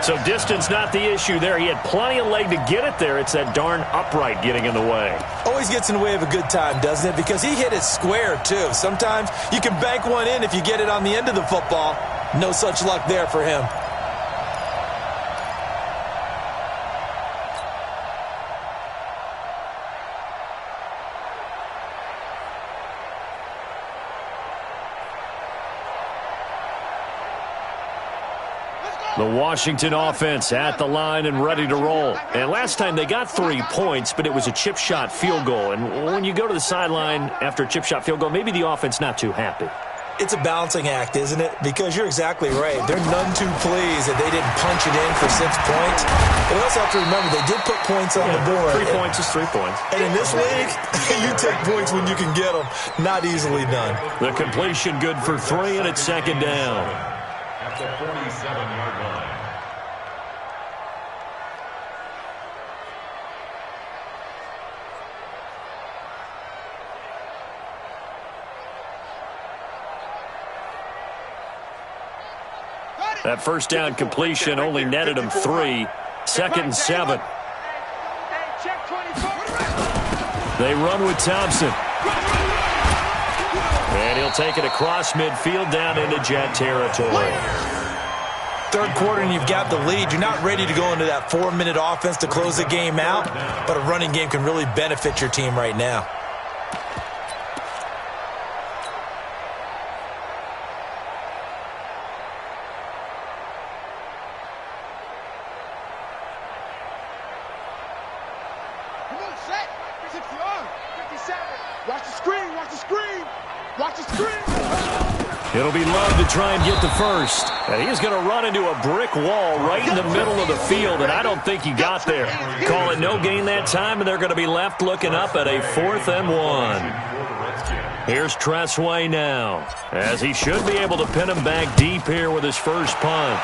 So distance not the issue there. He had plenty of leg to get it there. It's that darn upright getting in the way. Always gets in the way of a good time, doesn't it? Because he hit it square, too. Sometimes you can bank one in if you get it on the end of the football. No such luck there for him. The Washington offense at the line and ready to roll. And last time they got 3 points, but it was a chip shot field goal. And when you go to the sideline after a chip shot field goal, maybe the offense not too happy. It's a balancing act, isn't it? Because you're exactly right. They're none too pleased that they didn't punch it in for 6 points. But we also have to remember they did put points on the board. 3 points is 3 points. And in this league, you take points when you can get them. Not easily done. The completion good for 3, and it's second down. At the 47-yard line. That first down completion only netted him 3. Second and 7. They run with Thompson. And he'll take it across midfield down into Jet territory. Third quarter and you've got the lead. You're not ready to go into that 4-minute offense to close the game out, but a running game can really benefit your team right now. It'll be Love to try and get the first. And he's going to run into a brick wall right in the middle of the field, and I don't think he got there. Call it no gain that time, and they're going to be left looking up at a 4th and 1. Here's Tressway now, as he should be able to pin him back deep here with his first punt.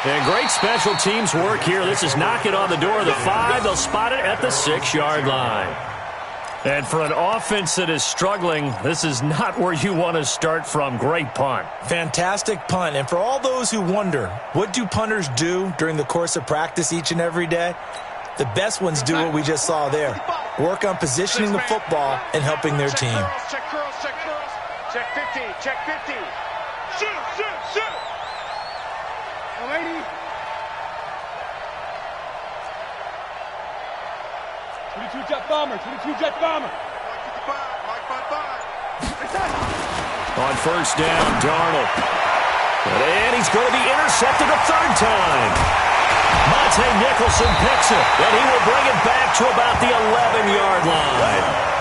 And great special teams work here. This is knocking on the door of the 5. They'll spot it at the 6-yard line. And for an offense that is struggling, this is not where you want to start from. Great punt. Fantastic punt. And for all those who wonder, what do punters do during the course of practice each and every day? The best ones do what we just saw there. Work on positioning the football and helping their team. Check curls, check curls. Check 50, check 50. Shoot, shoot, shoot. Lady. 22 jet bomber, 22 jet bomber. On first down, Darnold. And he's going to be intercepted a 3rd time. Monte Nicholson picks it, and he will bring it back to about the 11-yard line.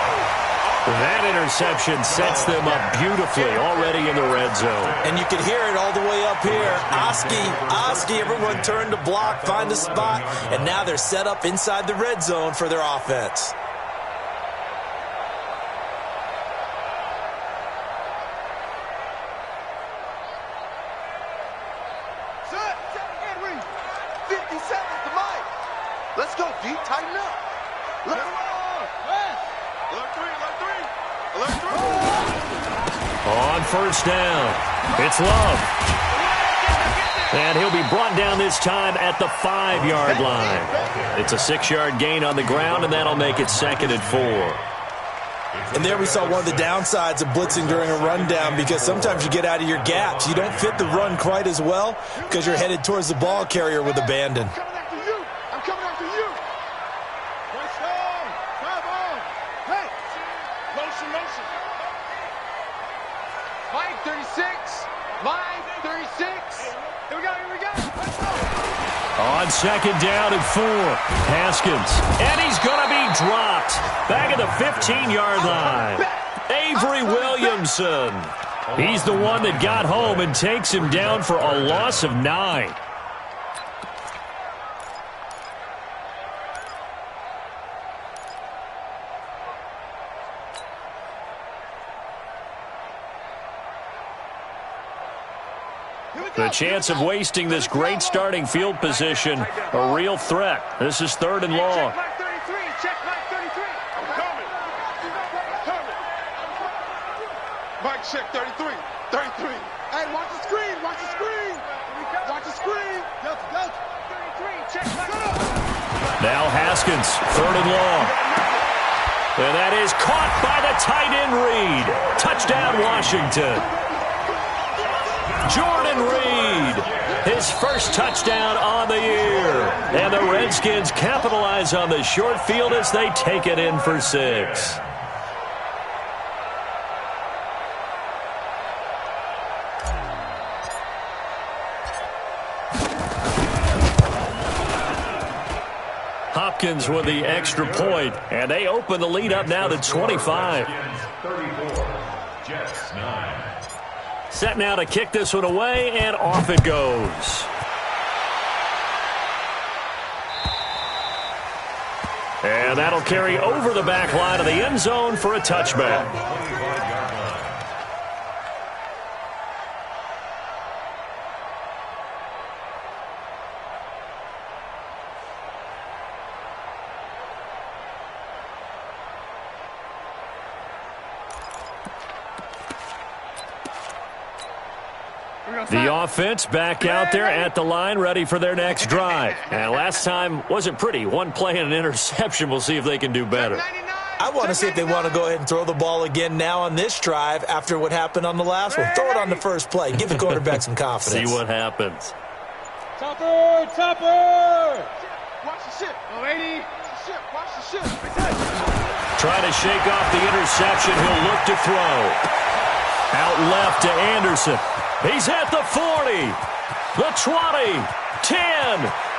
That interception sets them up beautifully already in the red zone. And you can hear it all the way up here. Oski, everyone turned to block, find a spot, and now they're set up inside the red zone for their offense. Set, Henry. 50 seconds to Mike. Let's go, D. Tighten up. Let's go. On first down, it's Love. And he'll be brought down this time at the 5-yard line. It's a 6-yard gain on the ground, and that'll make it 2nd and 4. And there we saw one of the downsides of blitzing during a rundown, because sometimes you get out of your gaps. You don't fit the run quite as well because you're headed towards the ball carrier with abandon. I'm coming after you. Press on. Grab on. Hey. Motion. Line 36. Line 36. Here we go. On second down and 4, Haskins. And he's going to be dropped back at the 15-yard line. Avery Williamson. He's the one that got home and takes him down for a loss of 9. The chance of wasting this great starting field position, a real threat. This is 3rd and long. Check Mike 33. I'm coming. Mike, check 33. Hey, watch the screen. Watch the screen. Delta. 33, check Mike. Now Haskins, 3rd and long. And that is caught by the tight end Reed. Touchdown, Washington. Jordan Reed, his first touchdown on the year. And the Redskins capitalize on the short field as they take it in for 6. Hopkins with the extra point, and they open the lead up now to 25. 34, Jets 9. Set now to kick this one away, and off it goes. And that'll carry over the back line of the end zone for a touchback. The offense back out there at the line, ready for their next drive. And last time wasn't pretty. One play and an interception. We'll see if they can do better. I want to see if they want to go ahead and throw the ball again now on this drive after what happened on the last one. Throw it on the first play. Give the quarterback some confidence. See what happens. Topper! Topper! Watch the ship. Oh, 80. Watch the ship. Trying to shake off the interception. He'll look to throw. Out left to Anderson. He's at the 40, the 20, 10,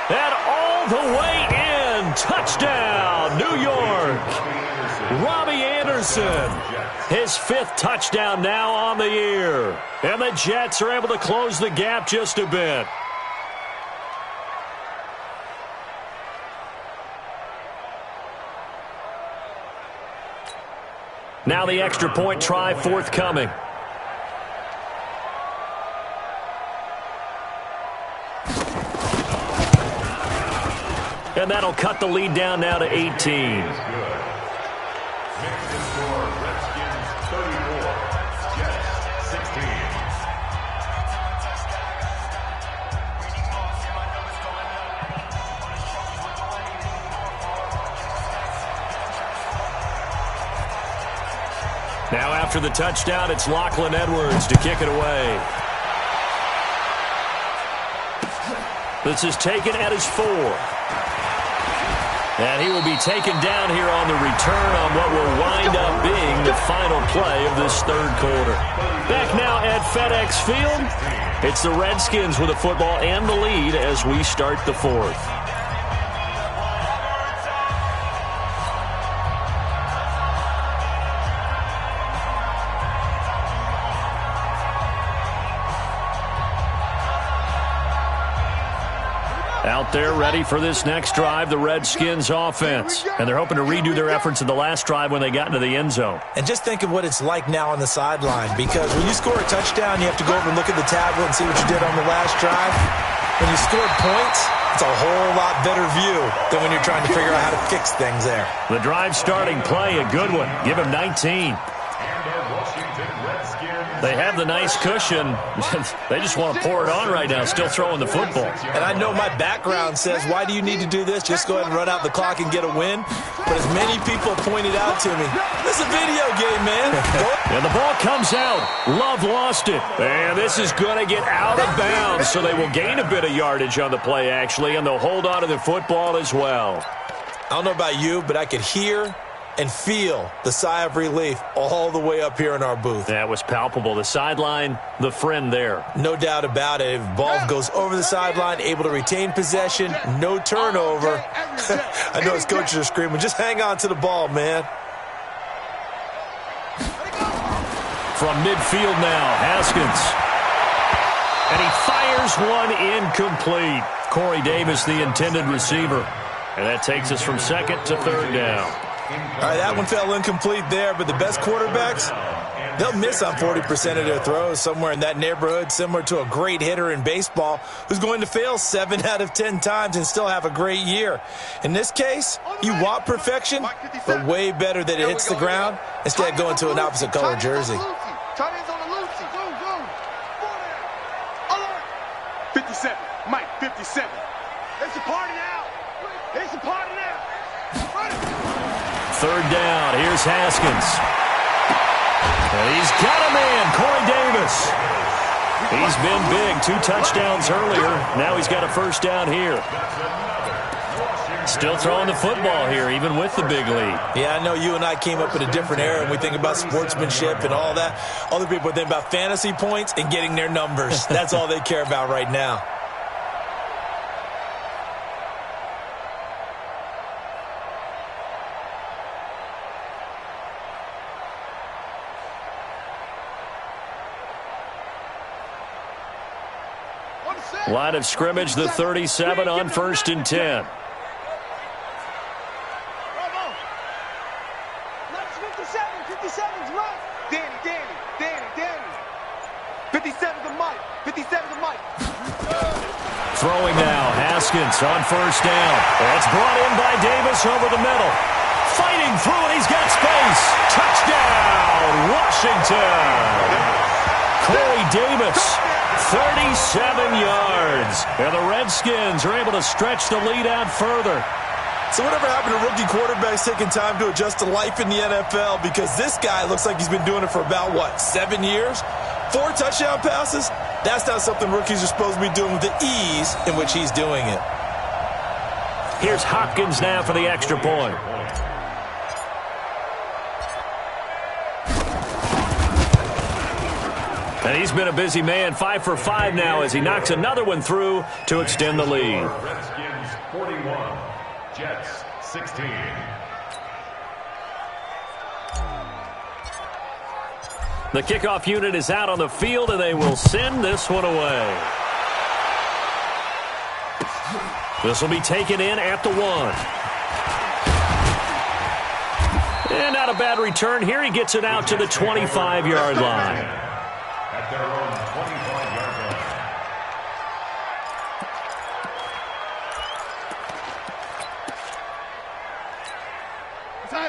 and all the way in. Touchdown, New York. Robbie Anderson, his 5th touchdown now on the year. And the Jets are able to close the gap just a bit. Now the extra point try forthcoming. And that'll cut the lead down now to 18. Makes the score, Redskins 34, Jets 16. Now after the touchdown, it's Lachlan Edwards to kick it away. This is taken at his 4. And he will be taken down here on the return on what will wind up being the final play of this third quarter. Back now at FedEx Field, it's the Redskins with the football and the lead as we start the 4th. Out there ready for this next drive, the Redskins offense. And they're hoping to redo their efforts in the last drive when they got into the end zone. And just think of what it's like now on the sideline, because when you score a touchdown, you have to go over and look at the tablet and see what you did on the last drive. When you scored points, it's a whole lot better view than when you're trying to figure out how to fix things there. The drive starting play, a good one. Give him 19. They have the nice cushion. They just want to pour it on right now, still throwing the football. And I know my background says, why do you need to do this? Just go ahead and run out the clock and get a win. But as many people pointed out to me, this is a video game, man. And the ball comes out. Love lost it. And this is going to get out of bounds, so they will gain a bit of yardage on the play, actually, and they'll hold on to the football as well. I don't know about you, but I could hear and feel the sigh of relief all the way up here in our booth. That was palpable. The sideline, the friend there. No doubt about it. If the ball goes over the sideline, able to retain possession, no turnover. I know his coaches are screaming, just hang on to the ball, man. From midfield now, Haskins. And he fires one incomplete. Corey Davis, the intended receiver. And that takes us from 2nd to 3rd down. All right, that one fell incomplete there, but the best quarterbacks, they'll miss on 40% of their throws, somewhere in that neighborhood, similar to a great hitter in baseball who's going to fail 7 out of 10 times and still have a great year. In this case, you want perfection, but way better that it hits the ground instead of going to an opposite color jersey. 57, Mike, 57. It's a party now. It's a party now. 3rd down. Here's Haskins. And he's got a man, Corey Davis. He's been big. 2 touchdowns earlier. Now he's got a 1st down here. Still throwing the football here, even with the big lead. Yeah, I know you and I came up in a different era, and we think about sportsmanship and all that. Other people think about fantasy points and getting their numbers. That's all they care about right now. Line of scrimmage, the 37 on 1st and 10. 57's right. Danny. 57's the mic. 57's the mic. Throwing now, Haskins on 1st down. It's brought in by Davis over the middle. Fighting through, and he's got space. Touchdown, Washington. Corey Davis, 37 yards. And the Redskins are able to stretch the lead out further. So whatever happened to rookie quarterbacks taking time to adjust to life in the NFL? Because this guy looks like he's been doing it for about, 7 years? 4 touchdown passes? That's not something rookies are supposed to be doing with the ease in which he's doing it. Here's Hopkins now for the extra point. And he's been a busy man, 5 for 5 now as he knocks another one through to extend the lead. Redskins 41, Jets 16. The kickoff unit is out on the field, and they will send this one away. This will be taken in at the 1. And not a bad return here. He gets it out to the 25-yard line. At their own 25-yard line.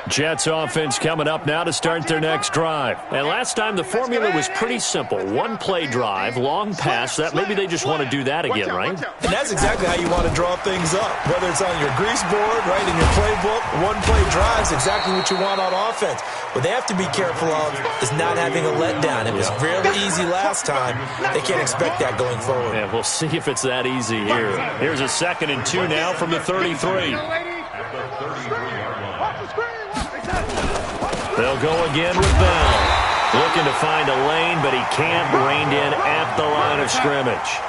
Jets offense coming up now to start their next drive. And last time the formula was pretty simple. 1-play drive, long pass. That maybe they just want to do that again, right? And that's exactly how you want to draw things up. Whether it's on your grease board, right, in your playbook, 1-play drive is exactly what you want on offense. What they have to be careful of is not having a letdown. It was really easy last time. They can't expect that going forward. Yeah, we'll see if it's that easy here. Here's a 2nd and 2 now from the 33. At the 33-yard line. They'll go again with Bell. Looking to find a lane, but he can't. Reined in at the line of scrimmage.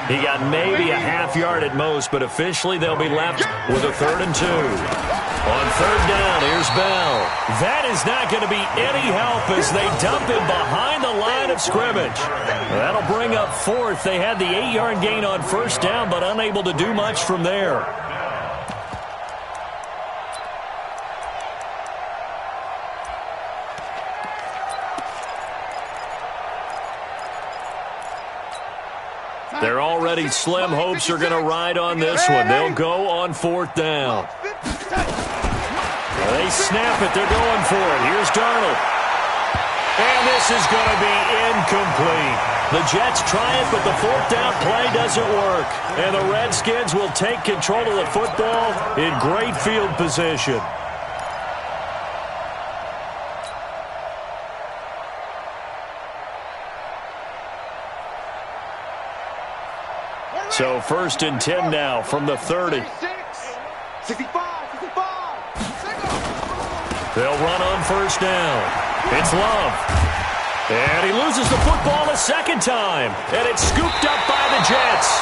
He got maybe a half yard at most, but officially they'll be left with a 3rd and 2. On 3rd down, here's Bell. That is not going to be any help as they dump him behind the line of scrimmage. That'll bring up 4th. They had the 8-yard gain on 1st down, but unable to do much from there. They're already slim. Hopes are going to ride on this one. They'll go on 4th down. They snap it. They're going for it. Here's Darnold. And this is going to be incomplete. The Jets try it, but the 4th down play doesn't work. And the Redskins will take control of the football in great field position. So 1st and 10 now from the 30. 65. They'll run on 1st down. It's Love. And he loses the football a 2nd time. And it's scooped up by the Jets.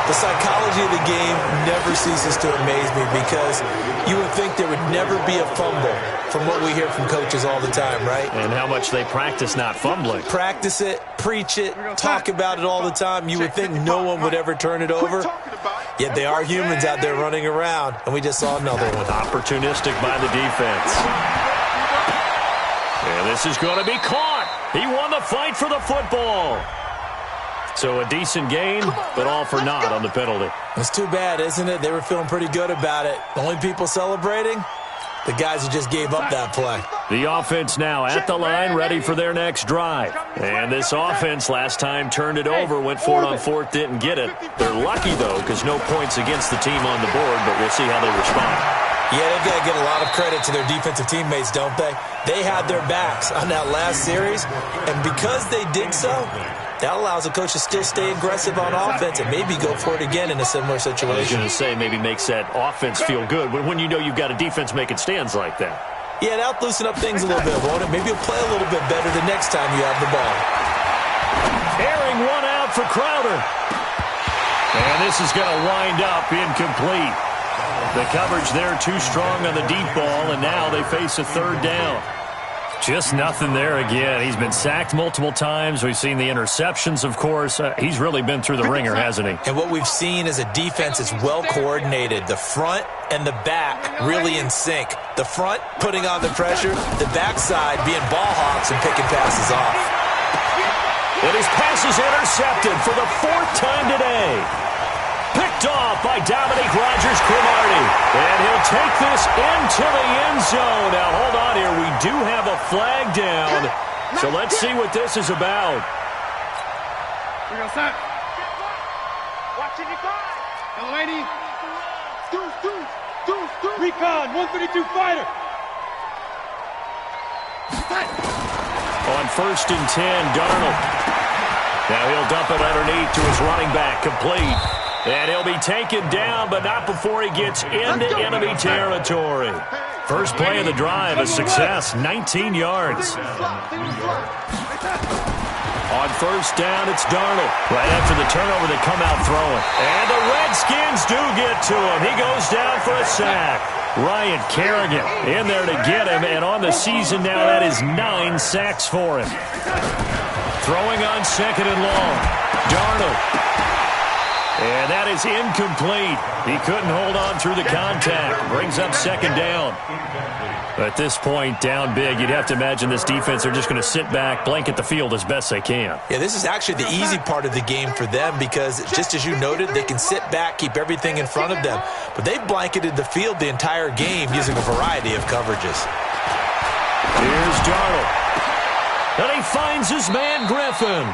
The psychology of the game never ceases to amaze me because you would think there would never be a fumble from what we hear from coaches all the time, right? And how much they practice not fumbling. Practice it, preach it, talk about it all the time. You would think no one would ever turn it over. Yet they are humans out there running around, and we just saw another one. Opportunistic by the defense. And this is going to be caught. He won the fight for the football. So a decent gain, but all for naught on the penalty. It's too bad, isn't it? They were feeling pretty good about it. The only people celebrating, the guys who just gave up that play. The offense now at the line, ready for their next drive. And this offense last time turned it over, went for it on 4th, didn't get it. They're lucky, though, because no points against the team on the board, but we'll see how they respond. Yeah, they've got to give a lot of credit to their defensive teammates, don't they? They had their backs on that last series, and because they did so, that allows the coach to still stay aggressive on offense and maybe go for it again in a similar situation. I was going to say maybe makes that offense feel good when you know you've got a defense making stands like that. Yeah, that'll loosen up things a little bit, won't it? Maybe you'll play a little bit better the next time you have the ball. Airing one out for Crowder. And this is going to wind up incomplete. The coverage there too strong on the deep ball, and now they face a 3rd down. Just nothing there again. He's been sacked multiple times. We've seen the interceptions, of course. He's really been through the ringer, hasn't he? And what we've seen is a defense that's well coordinated. The front and the back really in sync. The front putting on the pressure, the backside being ball hawks and picking passes off. And his pass is intercepted for the 4th time today. Picked off by Dominique Rodgers-Cromartie. And he'll take this into the end zone. Now, hold on here. We do have a flag down. So let's see what this is about. We go, son. Watch it, Hello, lady. Deuce. Recon, 132 fighter. On 1st and 10, Darnold. Now he'll dump it underneath to his running back, complete. And he'll be taken down, but not before he gets into enemy territory. First play of the drive, a success, 19 yards. On 1st down, it's Darnold. Right after the turnover, they come out throwing. And the Redskins do get to him. He goes down for a sack. Ryan Kerrigan in there to get him, and on the season now, that is 9 sacks for him. Throwing on 2nd and long. Darnold. And that is incomplete. He couldn't hold on through the contact. Brings up 2nd down. At this point, down big, you'd have to imagine this defense are just going to sit back, blanket the field as best they can. Yeah, this is actually the easy part of the game for them because, just as you noted, they can sit back, keep everything in front of them. But they've blanketed the field the entire game using a variety of coverages. Here's Darnold. And he finds his man Griffin.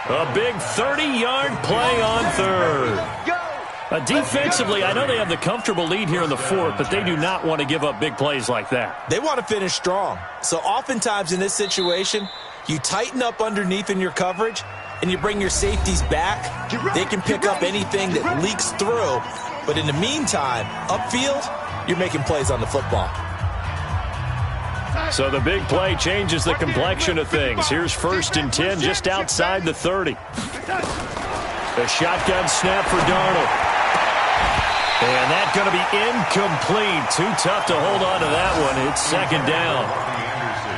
A big 30-yard play on 3rd. Defensively, I know they have the comfortable lead here in the 4th, but they do not want to give up big plays like that. They want to finish strong. So oftentimes in this situation, you tighten up underneath in your coverage, and you bring your safeties back. They can pick up anything that leaks through. But in the meantime, upfield, you're making plays on the football. So the big play changes the complexion of things. Here's 1st and 10 just outside the 30. A shotgun snap for Darnold. And that's going to be incomplete. Too tough to hold on to that one. It's 2nd down.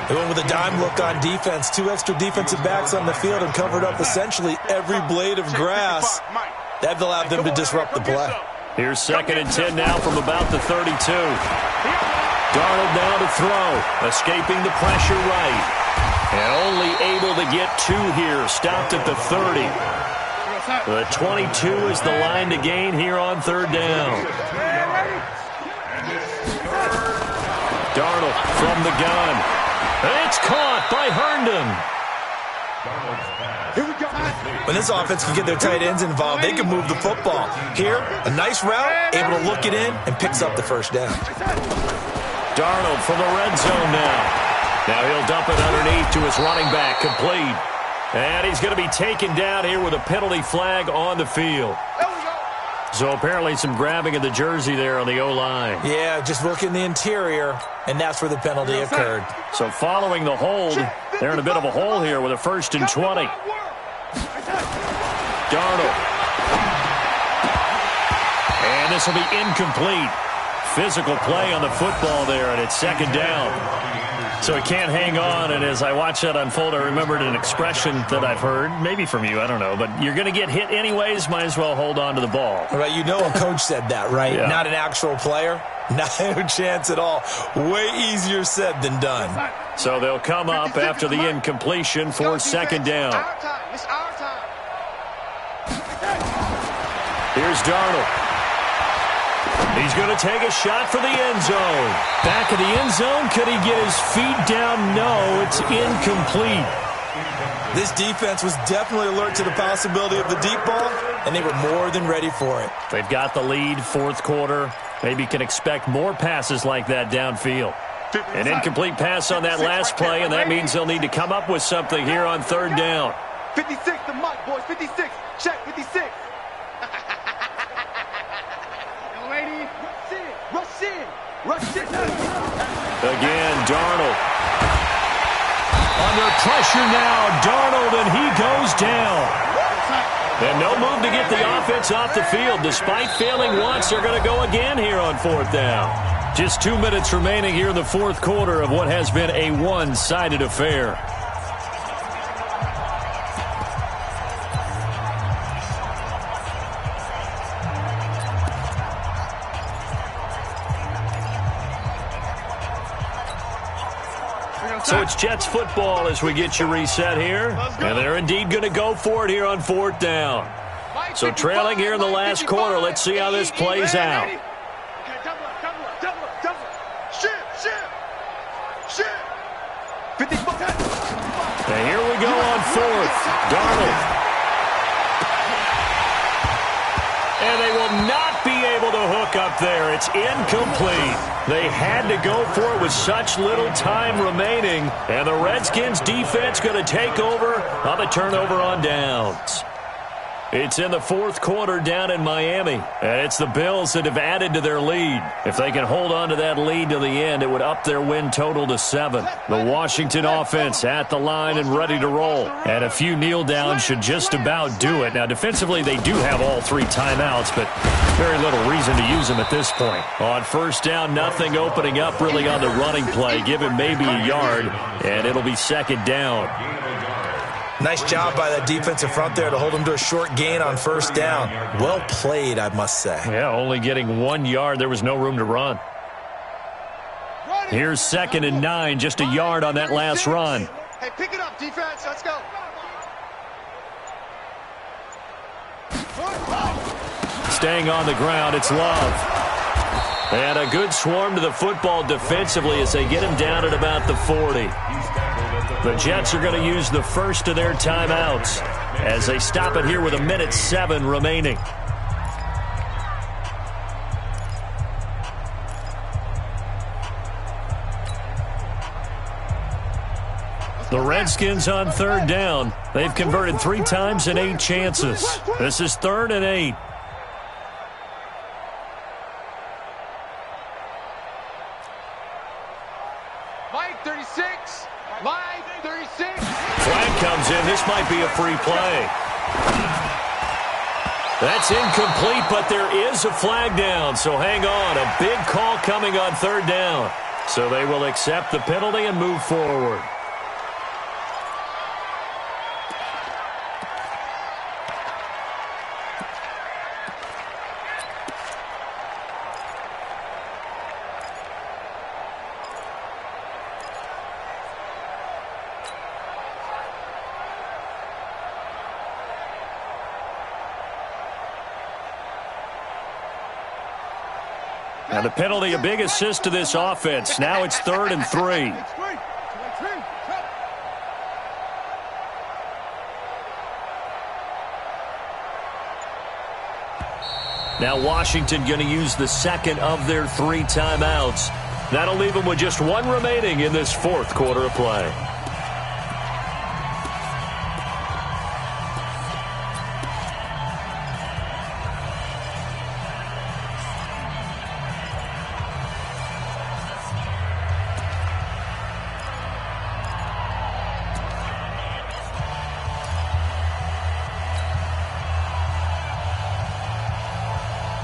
They went with a dime look on defense. 2 extra defensive backs on the field and covered up essentially every blade of grass. That allowed them to disrupt the play. Here's 2nd and 10 now from about the 32. Darnold now to throw. Escaping the pressure right. And only able to get 2 here. Stopped at the 30. The 22 is the line to gain here on 3rd down. Darnold from the gun. It's caught by Herndon. When this offense can get their tight ends involved, they can move the football. Here, a nice route, able to look it in, and picks up the 1st down. Darnold from the red zone now. Now he'll dump it underneath to his running back, complete. And he's going to be taken down here with a penalty flag on the field. So apparently some grabbing of the jersey there on the O-line. Yeah, just looking the interior, and that's where the penalty occurred. So following the hold, they're in a bit of a hole here with a 1st and 20. Darnold. And this will be incomplete. Physical play on the football there, and it's 2nd down. So he can't hang on, and as I watch that unfold, I remembered an expression that I've heard, maybe from you, I don't know, but you're going to get hit anyways, might as well hold on to the ball. Right, you know a coach said that, right? Yeah. Not an actual player. No chance at all. Way easier said than done. So they'll come up after the incompletion for 2nd down. It's our time. Here's Darnold. He's going to take a shot for the end zone. Back of the end zone. Could he get his feet down? No, it's incomplete. This defense was definitely alert to the possibility of the deep ball, and they were more than ready for it. They've got the lead, 4th quarter. Maybe can expect more passes like that downfield. An incomplete pass on that last play, and that means they'll need to come up with something here on 3rd down. 56, the mic, boys. 56. Check 56. Lady, rush in. Again, Darnold. Under pressure now, Darnold, and he goes down. And no move to get the offense off the field. Despite failing once, they're going to go again here on 4th down. Just 2 minutes remaining here in the fourth quarter of what has been a one-sided affair. So it's Jets football as we get you reset here. And they're indeed going to go for it here on fourth down. So trailing here in the last quarter, let's see how this plays out. And here we go on fourth. Darnold. And they will not be able to hook up there. It's incomplete. They had to go for it with such little time remaining. And the Redskins defense going to take over on the turnover on downs. It's in the fourth quarter down in Miami. And it's the Bills that have added to their lead. If they can hold on to that lead to the end, it would up their win total to 7. The Washington offense at the line and ready to roll. And a few kneel downs should just about do it. Now, defensively, they do have all 3 timeouts, but very little reason to use them at this point. On first down, nothing opening up really on the running play. Give him maybe a yard, and it'll be second down. Nice job by that defensive front there to hold them to a short gain on first down. Well played, I must say. Yeah, only getting 1 yard. There was no room to run. Here's second and 9, just a yard on that last run. Hey, pick it up, defense. Let's go. Staying on the ground, it's Love. And a good swarm to the football defensively as they get him down at about the 40. The Jets are going to use the first of their timeouts as they stop it here with 1:07 remaining. The Redskins on third down. They've converted 3 times in 8 chances. This is 3rd and 8. Mike 36. Mike 36. Flag comes in. This might be a free play. That's incomplete, but there is a flag down, so hang on. A big call coming on third down. So they will accept the penalty and move forward. And the penalty, a big assist to this offense. Now it's 3rd and 3. Now Washington going to use the second of their 3 timeouts. That'll leave them with just 1 remaining in this fourth quarter of play.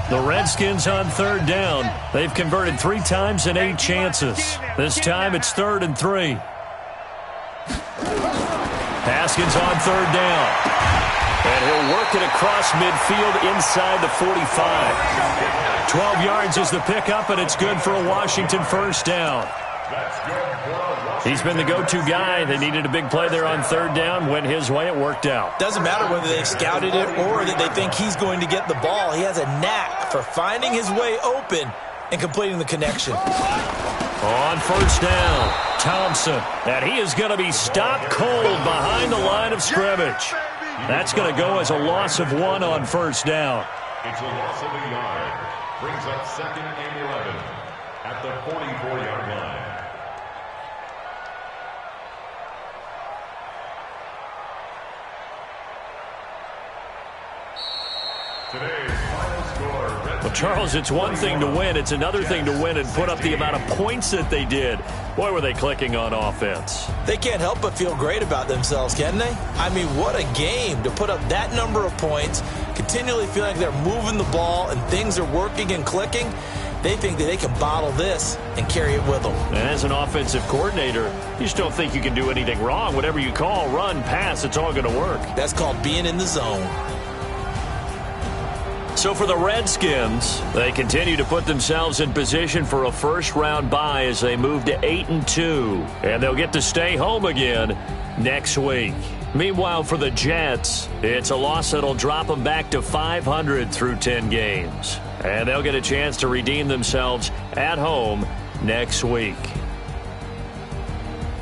The Redskins on third down. They've converted 3 times in 8 chances. This time it's 3rd and 3. Haskins on third down. And he'll work it across midfield inside the 45. 12 yards is the pickup, and it's good for a Washington first down. He's been the go-to guy. They needed a big play there on third down. Went his way. It worked out. Doesn't matter whether they've scouted it or that they think he's going to get the ball. He has a knack for finding his way open and completing the connection. On first down, Thompson. And he is going to be stopped cold behind the line of scrimmage. That's going to go as a loss of 1 on first down. It's a loss of a yard. Brings up 2nd and 11 at the 44-yard line. Well, Charles, it's one thing to win. It's another thing to win and put up the amount of points that they did. Boy, were they clicking on offense. They can't help but feel great about themselves, can they? I mean, what a game to put up that number of points, continually feeling like they're moving the ball and things are working and clicking. They think that they can bottle this and carry it with them. And as an offensive coordinator, you just don't think you can do anything wrong. Whatever you call, run, pass, it's all going to work. That's called being in the zone. So for the Redskins, they continue to put themselves in position for a first-round bye as they move to 8-2. And they'll get to stay home again next week. Meanwhile, for the Jets, it's a loss that'll drop them back to 500 through 10 games. And they'll get a chance to redeem themselves at home next week.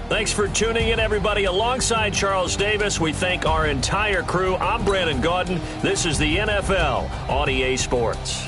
Thanks for tuning in, everybody. Alongside Charles Davis, we thank our entire crew. I'm Brandon Gaudin. This is the NFL on EA Sports.